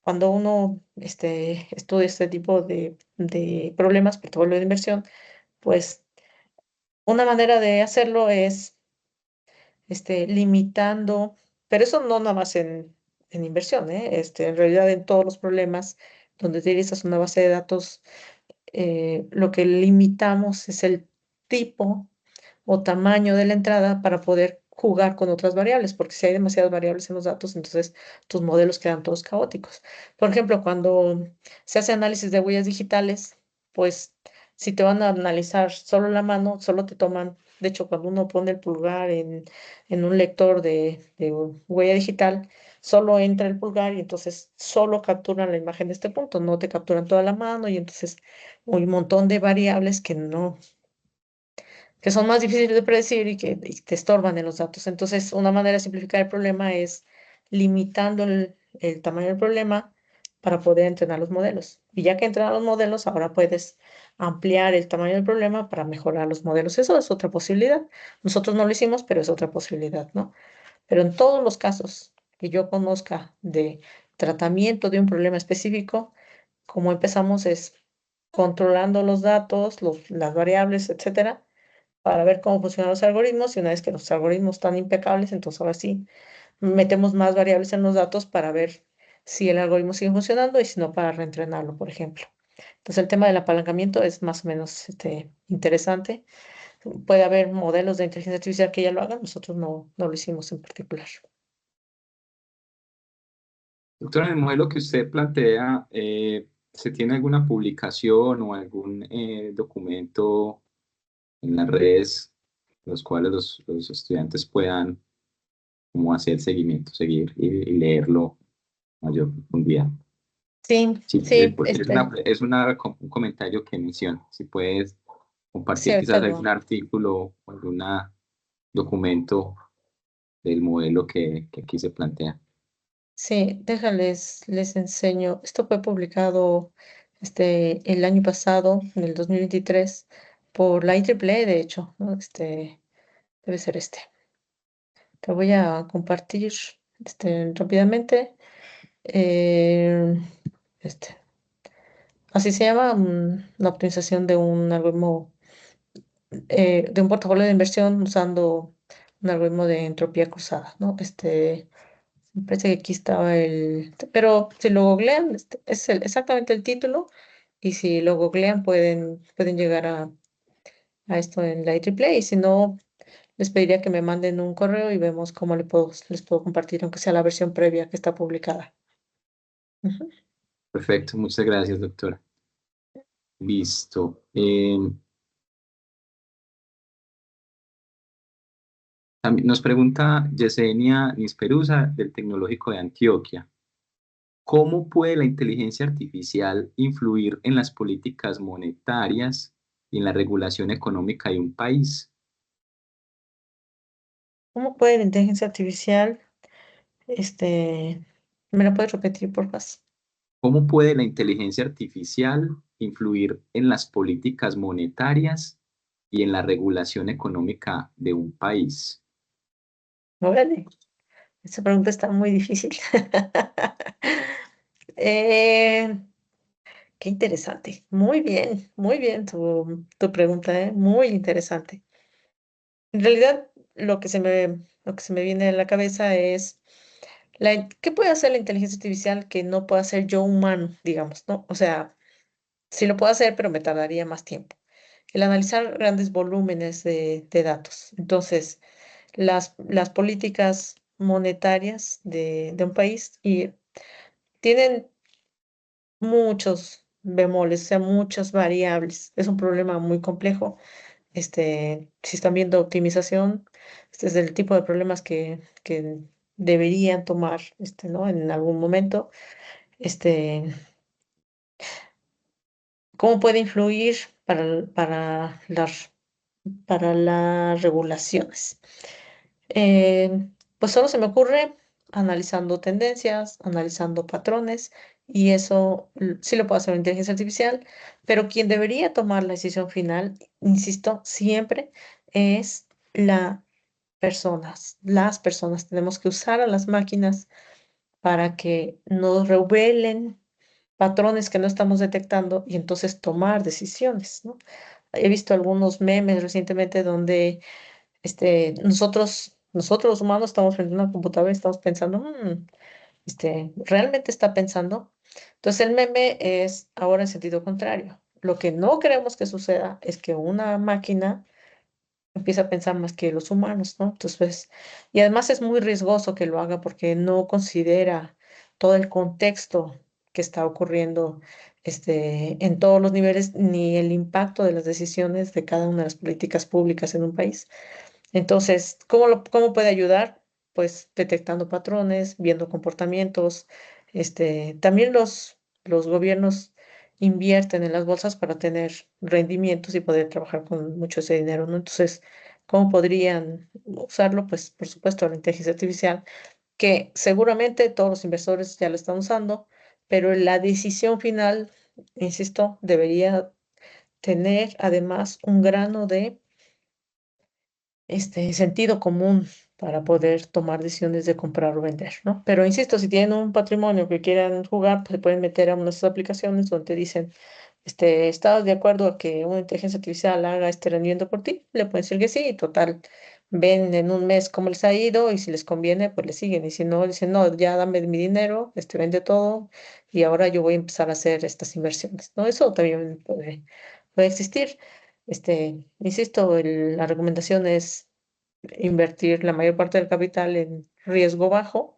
cuando uno estudia este tipo de problemas, portafolio de inversión, pues una manera de hacerlo es limitando, pero eso no nada más en inversión, ¿eh? En realidad en todos los problemas donde utilizas una base de datos, lo que limitamos es el tipo o tamaño de la entrada para poder jugar con otras variables, porque si hay demasiadas variables en los datos, entonces tus modelos quedan todos caóticos. Por ejemplo, cuando se hace análisis de huellas digitales, pues si te van a analizar solo la mano, solo te toman, de hecho, cuando uno pone el pulgar en un lector de huella digital, solo entra el pulgar y entonces solo capturan la imagen de este punto, no te capturan toda la mano y entonces un montón de variables que son más difíciles de predecir y te estorban en los datos. Entonces, una manera de simplificar el problema es limitando el tamaño del problema para poder entrenar los modelos. Y ya que entrenan los modelos, ahora puedes ampliar el tamaño del problema para mejorar los modelos. Eso es otra posibilidad. Nosotros no lo hicimos, pero es otra posibilidad, ¿no? Pero en todos los casos que yo conozca de tratamiento de un problema específico, como empezamos es controlando los datos, las variables, etcétera, para ver cómo funcionan los algoritmos y una vez que los algoritmos están impecables, entonces ahora sí metemos más variables en los datos para ver si el algoritmo sigue funcionando y si no para reentrenarlo, por ejemplo. Entonces el tema del apalancamiento es más o menos interesante. puede haber modelos de inteligencia artificial que ya lo hagan, nosotros no lo hicimos en particular. Doctora, en el modelo que usted plantea, ¿se tiene alguna publicación o algún documento en las redes los cuales los estudiantes puedan como hacer seguimiento, seguir y leerlo a mayor profundidad? Sí, Sí, sí, porque un comentario que menciona. Si puedes sí, compartir ahorita quizás algún lo, artículo o algún documento del modelo que aquí se plantea. sí, les enseño. Esto fue publicado el año pasado, en el 2023, por la IEEE, de hecho, ¿no? Debe ser este. Te voy a compartir rápidamente. eh, este. Así se llama, la optimización de un algoritmo, de un portafolio de inversión usando un algoritmo de entropía cruzada, ¿no? Me parece que aquí estaba pero si lo googlean, es exactamente el título, y si lo googlean pueden llegar a esto en la IEEE, y si no, les pediría que me manden un correo y vemos cómo les puedo compartir, aunque sea la versión previa que está publicada. Ujú. Perfecto, muchas gracias, doctora. Listo. También nos pregunta Yesenia Nisperusa del Tecnológico de Antioquia. ¿Cómo puede la inteligencia artificial influir en las políticas monetarias y en la regulación económica de un país? ¿Cómo puede la inteligencia artificial, este, me lo puedes repetir, por favor? ¿Cómo puede la inteligencia artificial influir en las políticas monetarias y en la regulación económica de un país? Órale, esta pregunta está muy difícil. Eh, Qué interesante. Muy bien tu pregunta, ¿eh? Muy interesante. En realidad, lo que se me viene a la cabeza es, ¿qué puede hacer la inteligencia artificial que no pueda hacer yo humano, digamos, ¿no? O sea, sí lo puedo hacer, pero me tardaría más tiempo. El analizar grandes volúmenes de datos. Entonces, las políticas monetarias de un país tienen muchos bemoles, o sea, muchas variables. Es un problema muy complejo. Si están viendo optimización, este es el tipo de problemas que deberían tomar, ¿no? En algún momento. Este, ¿Cómo puede influir para las regulaciones? Pues solo se me ocurre analizando tendencias, analizando patrones, y eso sí lo puede hacer la inteligencia artificial, pero quien debería tomar la decisión final, insisto, siempre es las personas. Tenemos que usar a las máquinas para que nos revelen patrones que no estamos detectando y entonces tomar decisiones, ¿no? He visto algunos memes recientemente donde nosotros los humanos estamos frente a una computadora y estamos pensando, ¿realmente está pensando? Entonces el meme es ahora en sentido contrario. Lo que no queremos que suceda es que una máquina empiece a pensar más que los humanos, ¿no? Entonces, y además es muy riesgoso que lo haga porque no considera todo el contexto que está ocurriendo en todos los niveles, ni el impacto de las decisiones de cada una de las políticas públicas en un país. Entonces, cómo puede ayudar? Pues detectando patrones, viendo comportamientos. También los gobiernos invierten en las bolsas para tener rendimientos y poder trabajar con mucho ese dinero, ¿no? Entonces, ¿cómo podrían usarlo? Pues, por supuesto, la inteligencia artificial, que seguramente todos los inversores ya lo están usando, pero la decisión final, insisto, debería tener además un grano de sentido común para poder tomar decisiones de comprar o vender, ¿no? Pero insisto, si tienen un patrimonio que quieran jugar, pues se pueden meter a unas aplicaciones donde dicen, ¿estás de acuerdo a que una inteligencia artificial haga este rendimiento por ti? Le pueden decir que sí, y total, ven en un mes cómo les ha ido, y si les conviene, pues le siguen, y si no, dicen, no, ya dame mi dinero, vende todo, y ahora yo voy a empezar a hacer estas inversiones, ¿no? Eso también puede existir. Insisto, la recomendación es invertir la mayor parte del capital en riesgo bajo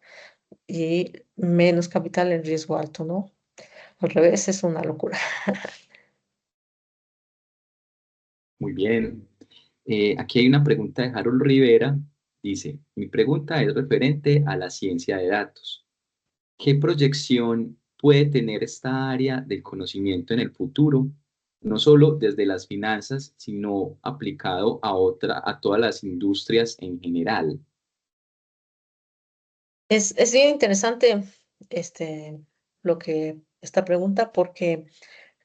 y menos capital en riesgo alto, ¿no? Al revés, es una locura. Muy bien. Aquí hay una pregunta de Harold Rivera. Dice, mi pregunta es referente a la ciencia de datos. ¿Qué proyección puede tener esta área del conocimiento en el futuro? No solo desde las finanzas, sino aplicado a todas las industrias en general. Es bien interesante esta pregunta porque en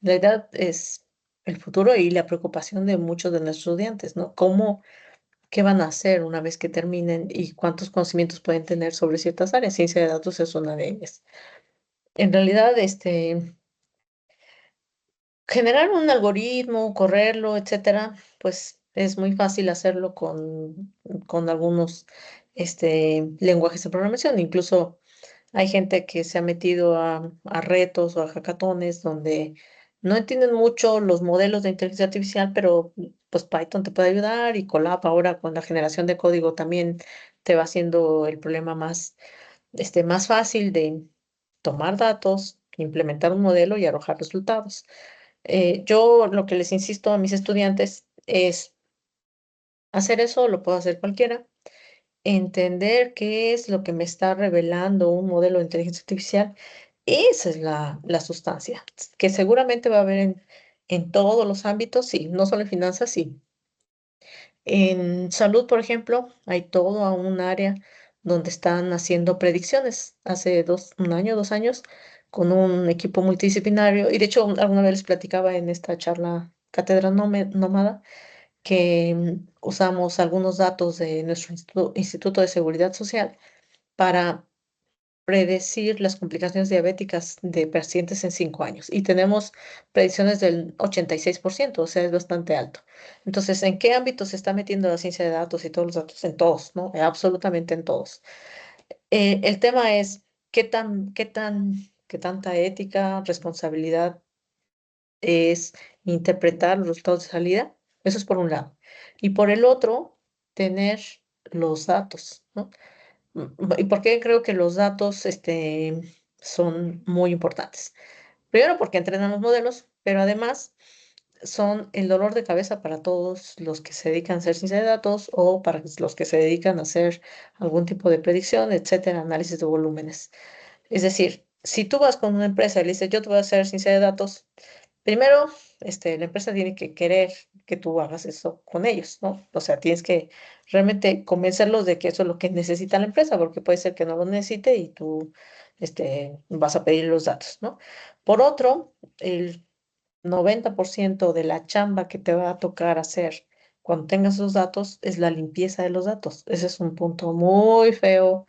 realidad es el futuro y la preocupación de muchos de nuestros estudiantes, ¿no? ¿Qué van a hacer una vez que terminen y cuántos conocimientos pueden tener sobre ciertas áreas? Ciencia de datos es una de ellas. En realidad, generar un algoritmo, correrlo, etcétera, pues es muy fácil hacerlo con algunos lenguajes de programación. Incluso hay gente que se ha metido a retos o a hackatones donde no entienden mucho los modelos de inteligencia artificial, pero pues Python te puede ayudar y Colab ahora con la generación de código también te va haciendo el problema más fácil de tomar datos, implementar un modelo y arrojar resultados. Yo lo que les insisto a mis estudiantes es hacer eso, lo puede hacer cualquiera, entender qué es lo que me está revelando un modelo de inteligencia artificial. Esa es la sustancia, que seguramente va a haber en todos los ámbitos, sí, no solo en finanzas, sí. En salud, por ejemplo, hay todo un área donde están haciendo predicciones. Hace un año, 2 años, con un equipo multidisciplinario, y de hecho alguna vez les platicaba en esta charla Cátedra Nómada, que usamos algunos datos de nuestro Instituto de Seguridad Social para predecir las complicaciones diabéticas de pacientes en 5 años. Y tenemos predicciones del 86%, o sea, es bastante alto. Entonces, ¿en qué ámbito se está metiendo la ciencia de datos y todos los datos? En todos, ¿no? Absolutamente en todos. El tema es qué tanta ética, responsabilidad es interpretar los resultados de salida. Eso es por un lado. Y por el otro, tener los datos, ¿no? ¿Y por qué creo que los datos son muy importantes? Primero porque entrenan los modelos, pero además son el dolor de cabeza para todos los que se dedican a hacer ciencia de datos o para los que se dedican a hacer algún tipo de predicción, etcétera, análisis de volúmenes. Es decir, si tú vas con una empresa y le dices, yo te voy a hacer ciencia de datos, primero, la empresa tiene que querer que tú hagas eso con ellos, ¿no? O sea, tienes que realmente convencerlos de que eso es lo que necesita la empresa, porque puede ser que no lo necesite y tú, vas a pedir los datos, ¿no? Por otro, el 90% de la chamba que te va a tocar hacer cuando tengas esos datos es la limpieza de los datos. Ese es un punto muy feo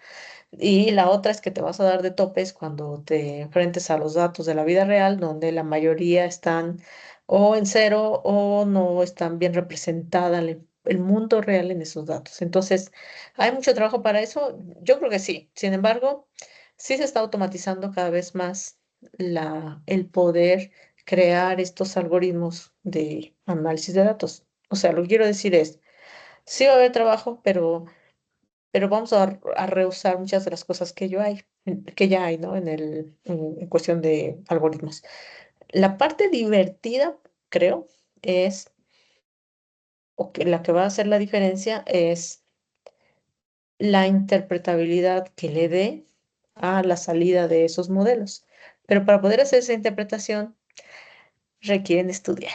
y la otra es que te vas a dar de topes cuando te enfrentes a los datos de la vida real, donde la mayoría están o en cero o no están bien representada el mundo real en esos datos. Entonces, ¿hay mucho trabajo para eso? Yo creo que sí. Sin embargo, sí se está automatizando cada vez más el poder crear estos algoritmos de análisis de datos. O sea, lo que quiero decir es, sí va a haber trabajo, pero vamos a rehusar muchas de las cosas que ya hay, ¿no? En cuestión de algoritmos. La parte divertida, creo, o que la que va a hacer la diferencia es la interpretabilidad que le dé a la salida de esos modelos. Pero para poder hacer esa interpretación requieren estudiar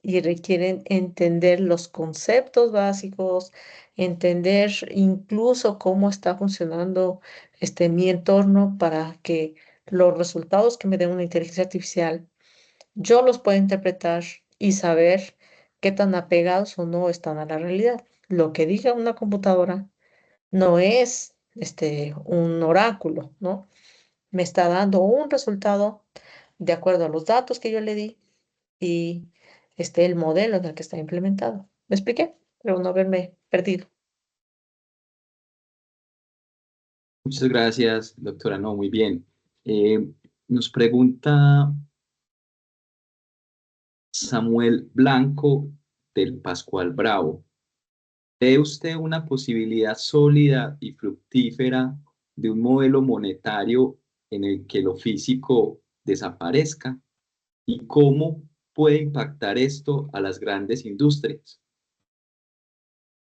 y requieren entender los conceptos básicos, entender incluso cómo está funcionando mi entorno para que los resultados que me dé una inteligencia artificial yo los pueda interpretar y saber qué tan apegados o no están a la realidad. Lo que diga una computadora no es un oráculo, ¿no? Me está dando un resultado de acuerdo a los datos que yo le di y el modelo en el que está implementado. ¿Me expliqué? Pero no haberme perdido. Muchas gracias, doctora. No, muy bien. Nos pregunta Samuel Blanco del Pascual Bravo. ¿Ve usted una posibilidad sólida y fructífera de un modelo monetario en el que lo físico desaparezca? ¿Y cómo puede impactar esto a las grandes industrias?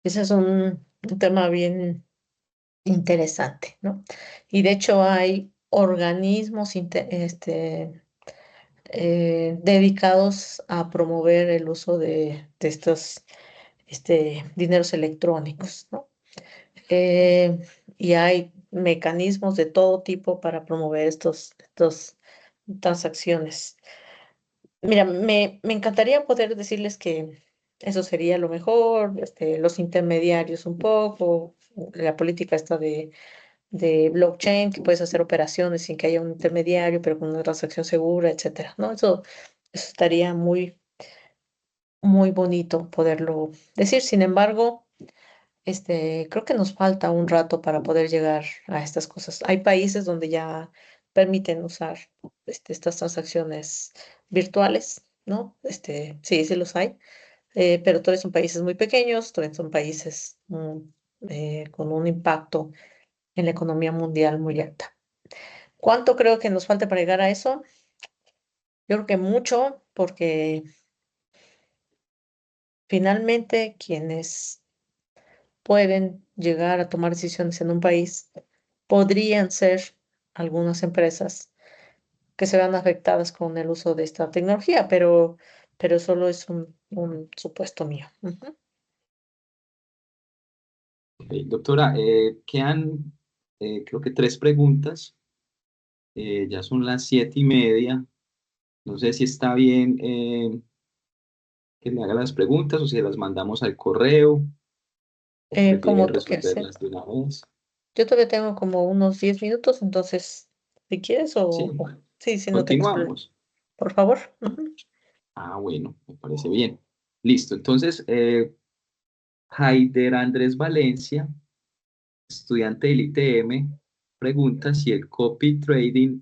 Ese es un tema bien interesante, ¿no? Y de hecho hay organismos dedicados a promover el uso de estos dineros electrónicos, ¿no? Eh, y hay mecanismos de todo tipo para promover estos transacciones. Mira, me encantaría poder decirles que eso sería lo mejor, los intermediarios un poco, la política esta de blockchain, que puedes hacer operaciones sin que haya un intermediario, pero con una transacción segura, etcétera, ¿no? Eso estaría muy, muy bonito poderlo decir. Sin embargo, creo que nos falta un rato para poder llegar a estas cosas. Hay países donde ya permiten usar estas transacciones virtuales, ¿no? Sí, sí los hay, pero todavía son países muy pequeños, todavía son países con un impacto en la economía mundial muy alta. ¿Cuánto creo que nos falta para llegar a eso? Yo creo que mucho, porque finalmente quienes pueden llegar a tomar decisiones en un país podrían ser algunas empresas que se vean afectadas con el uso de esta tecnología, pero solo es un supuesto mío. Ujú. Ok, doctora, quedan creo que 3 preguntas. Ya son las 7:30. No sé si está bien que me haga las preguntas o si las mandamos al correo o prefiere Como tú quieras, ¿eh? resolverlas de una vez. Yo todavía tengo como unos 10 minutos, entonces, si quieres Sí, sí, sí, no tengas problema. continuamos. Por favor. Ujú. Ah, bueno, me parece bien. Listo, entonces, Haider Andrés Valencia, estudiante del ITM, pregunta si el copy trading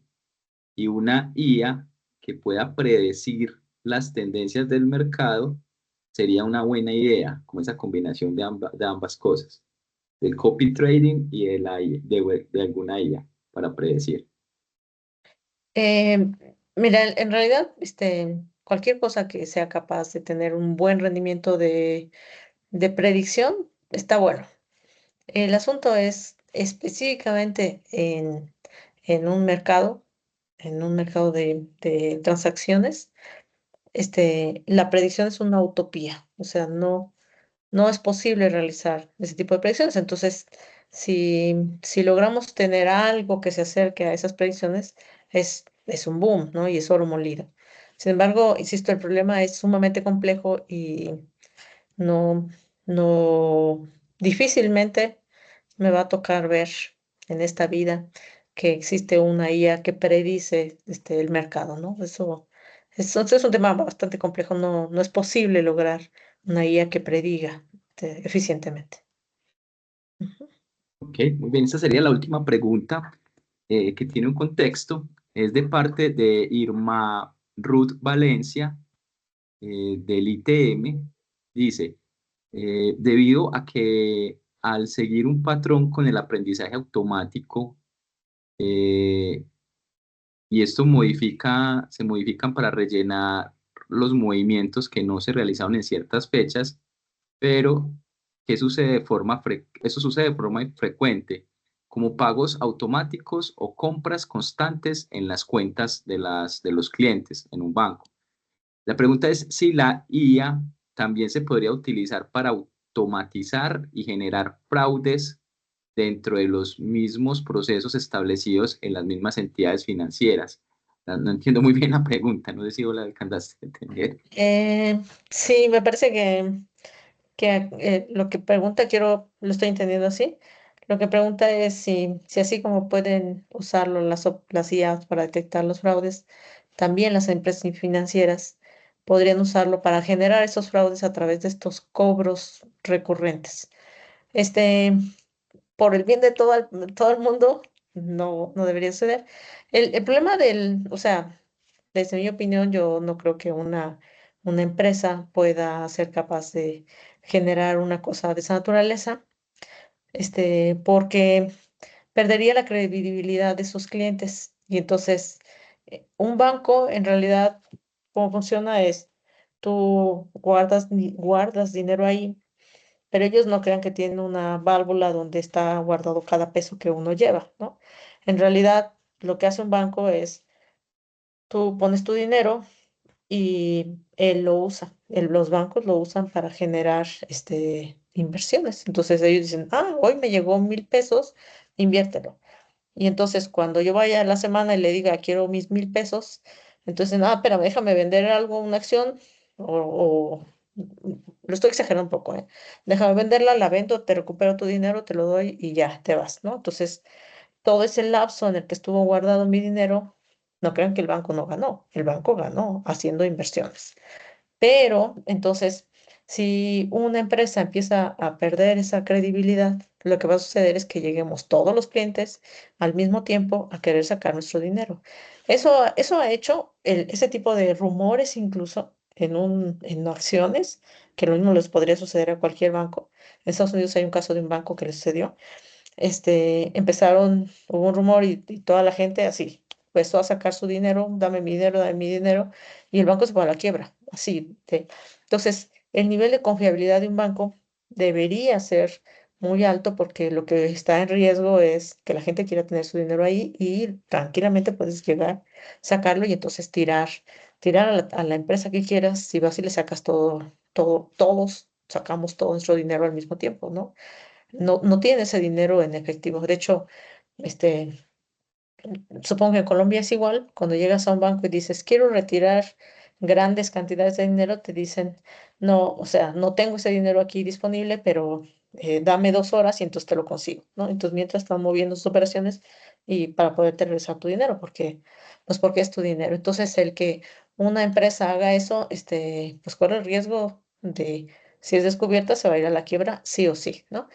y una IA que pueda predecir las tendencias del mercado sería una buena idea, como esa combinación de ambas cosas, del copy trading y de, de alguna IA para predecir. Eh, Mira, en realidad, cualquier cosa que sea capaz de tener un buen rendimiento de predicción está bueno. El asunto es específicamente en un mercado de transacciones, la predicción es una utopía, o sea, no es posible realizar ese tipo de predicciones. Entonces, si logramos tener algo que se acerque a esas predicciones, es un boom, ¿no? Y es oro molido. Sin embargo, insisto, el problema es sumamente complejo y no, no, difícilmente me va a tocar ver en esta vida que existe una IA que predice el mercado, ¿no? Eso es un tema bastante complejo, no es posible lograr una IA que prediga eficientemente. Ujú. Ok, muy bien, esta sería la última pregunta que tiene un contexto. Es de parte de Irma Ruth Valencia, del ITM. Dice, debido a que al seguir un patrón con el aprendizaje automático, eh, y esto se modifican para rellenar los movimientos que no se realizaron en ciertas fechas, pero ¿qué sucede eso sucede de forma frecuente, como pagos automáticos o compras constantes en las cuentas de los clientes en un banco? La pregunta es si la IA también se podría utilizar para automatizar y generar fraudes dentro de los mismos procesos establecidos en las mismas entidades financieras. No entiendo muy bien la pregunta, no sé si vos la alcanzaste a entender. Sí, me parece que lo que pregunta, lo estoy entendiendo así. Lo que pregunta es si así como pueden usarlo las IAs para detectar los fraudes, también las empresas financieras podrían usarlo para generar esos fraudes a través de estos cobros recurrentes. Este, por el bien de todo el mundo, no debería suceder. El problema o sea, desde mi opinión, yo no creo que una empresa pueda ser capaz de generar una cosa de esa naturaleza, porque perdería la credibilidad de sus clientes. Y entonces, un banco en realidad, cómo funciona es, tú guardas dinero ahí, pero ellos no crean que tienen una válvula donde está guardado cada peso que uno lleva, ¿no? En realidad, lo que hace un banco es, tú pones tu dinero y él lo usa. Los bancos lo usan para generar inversiones. Entonces ellos dicen, hoy me llegó 1,000 pesos, inviértelo. Y entonces cuando yo vaya a la semana y le diga, quiero mis 1,000 pesos, entonces, espérame, déjame vender algo, una acción, lo estoy exagerando un poco, ¿eh? Déjame venderla, la vendo, te recupero tu dinero, te lo doy y ya te vas, ¿no? Entonces, todo ese lapso en el que estuvo guardado mi dinero, no crean que el banco no ganó, el banco ganó haciendo inversiones. Pero entonces, si una empresa empieza a perder esa credibilidad, lo que va a suceder es que lleguemos todos los clientes al mismo tiempo a querer sacar nuestro dinero. Eso ha hecho ese tipo de rumores incluso en acciones, que lo mismo les podría suceder a cualquier banco. En Estados Unidos hay un caso de un banco que les sucedió. Hubo un rumor y toda la gente así empezó a sacar su dinero, dame mi dinero, y el banco se fue a la quiebra, así. Entonces, el nivel de confiabilidad de un banco debería ser muy alto porque lo que está en riesgo es que la gente quiera tener su dinero ahí y tranquilamente puedes llegar, sacarlo y entonces tirar a la empresa que quieras, si vas y le sacas todos sacamos todo nuestro dinero al mismo tiempo, ¿no? No tiene ese dinero en efectivo. De hecho, este, supongo que en Colombia es igual. Cuando llegas a un banco y dices, quiero retirar grandes cantidades de dinero, te dicen, no, o sea, no tengo ese dinero aquí disponible, pero dame 2 horas y entonces te lo consigo, ¿no? Entonces, mientras están moviendo sus operaciones y para poderte regresar tu dinero, pues porque es tu dinero. Entonces, el que una empresa haga eso, pues corre el riesgo de, si es descubierta, se va a ir a la quiebra, sí o sí, ¿no?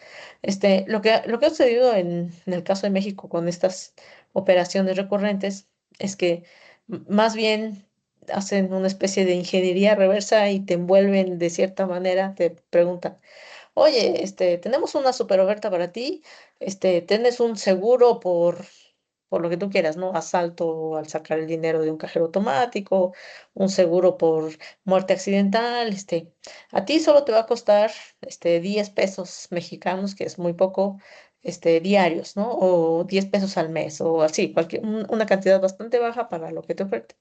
Lo que ha sucedido en el caso de México con estas operaciones recurrentes es que más bien hacen una especie de ingeniería reversa y te envuelven de cierta manera, te preguntan, oye, tenemos una super oferta para ti, tienes un seguro por lo que tú quieras, ¿no? Asalto al sacar el dinero de un cajero automático, un seguro por muerte accidental, a ti solo te va a costar, 10 pesos mexicanos, que es muy poco, diarios, ¿no? O 10 pesos al mes, o así, una cantidad bastante baja para lo que te ofrecen.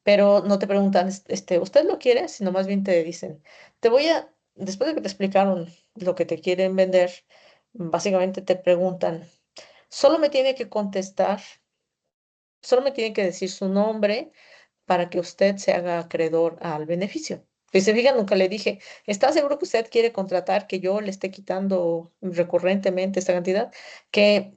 Pero no te preguntan, ¿usted lo quiere? Sino más bien te dicen, después de que te explicaron lo que te quieren vender, básicamente te preguntan, solo me tiene que contestar, solo me tiene que decir su nombre para que usted se haga acreedor al beneficio. Y se fijan, nunca le dije, ¿está seguro que usted quiere contratar que yo le esté quitando recurrentemente esta cantidad? Que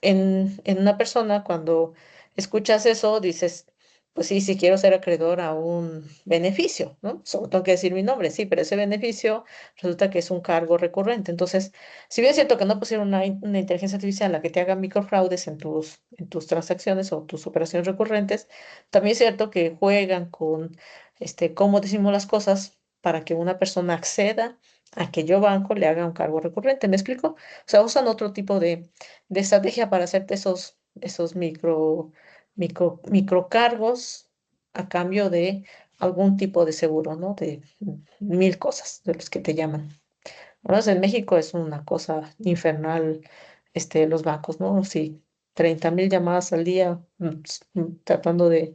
en una persona, cuando escuchas eso, dices, pues sí, sí quiero ser acreedor a un beneficio, ¿no? Solo tengo que decir mi nombre, sí, pero ese beneficio resulta que es un cargo recurrente. Entonces, si bien es cierto que no pusieron una inteligencia artificial a la que te haga microfraudes en tus transacciones o tus operaciones recurrentes, también es cierto que juegan con cómo decimos las cosas para que una persona acceda a que yo banco le haga un cargo recurrente. ¿Me explico? O sea, usan otro tipo de estrategia para hacerte esos microcargos a cambio de algún tipo de seguro, ¿no? De 1,000 cosas de los que te llaman. Bueno, en México es una cosa infernal, los bancos, ¿no? Sí, 30,000 llamadas al día, tratando de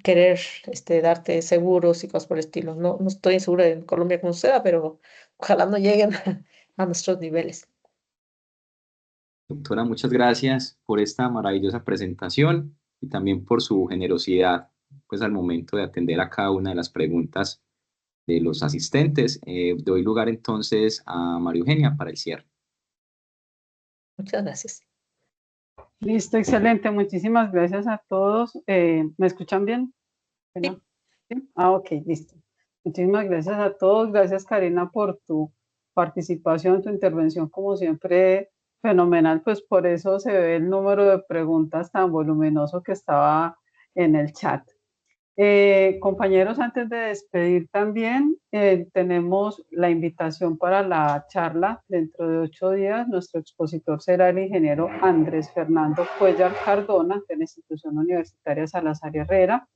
querer, darte seguros y cosas por el estilo. No estoy segura en Colombia cómo suceda, pero ojalá no lleguen a nuestros niveles. Doctora, muchas gracias por esta maravillosa presentación y también por su generosidad, pues al momento de atender a cada una de las preguntas de los asistentes. Doy lugar entonces a María Eugenia para el cierre. Muchas gracias. Listo, excelente. Muchísimas gracias a todos. ¿Me escuchan bien? Sí. ¿Sí? Ok, listo. Muchísimas gracias a todos. Gracias, Karina, por tu participación, tu intervención, como siempre, fenomenal. Pues por eso se ve el número de preguntas tan voluminoso que estaba en el chat. Compañeros, antes de despedir también, tenemos la invitación para la charla dentro de 8 días. Nuestro expositor será el ingeniero Andrés Fernando Cuellar Cardona, de la Institución Universitaria Salazar Herrera,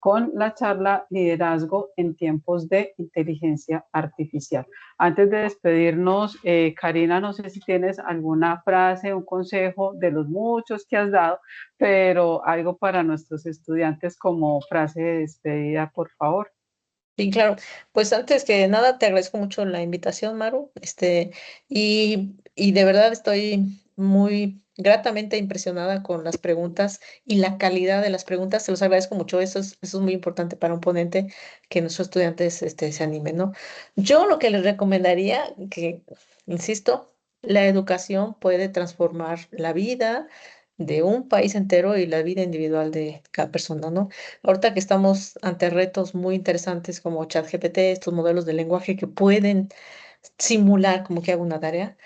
con la charla Liderazgo en tiempos de inteligencia artificial. Antes de despedirnos, Karina, no sé si tienes alguna frase, un consejo de los muchos que has dado, pero algo para nuestros estudiantes como frase de despedida, por favor. Sí, claro. Pues antes que nada, te agradezco mucho la invitación, Maru. Y de verdad estoy muy gratamente impresionada con las preguntas y la calidad de las preguntas. Se los agradezco mucho. Eso es muy importante para un ponente que nuestros estudiantes se animen, ¿no? Yo lo que les recomendaría, que, insisto, la educación puede transformar la vida de un país entero y la vida individual de cada persona, ¿no? Ahorita que estamos ante retos muy interesantes como ChatGPT, estos modelos de lenguaje que pueden simular como que hago una tarea,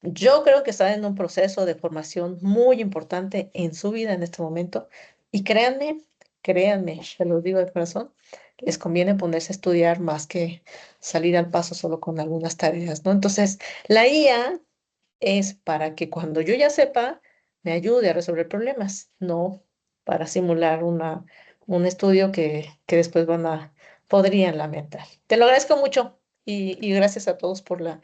yo creo que están en un proceso de formación muy importante en su vida en este momento. Y créanme, se los digo de corazón, les conviene ponerse a estudiar más que salir al paso solo con algunas tareas, ¿no? Entonces, la IA es para que cuando yo ya sepa, me ayude a resolver problemas, no para simular un estudio que después podrían lamentar. Te lo agradezco mucho y gracias a todos por la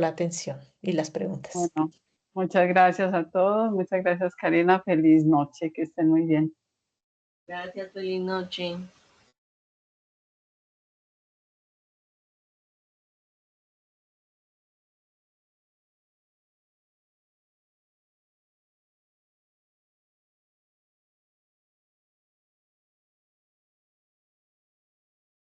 atención y las preguntas. Bueno, muchas gracias a todos, muchas gracias, Karina. Feliz noche, que estén muy bien. Gracias, feliz noche.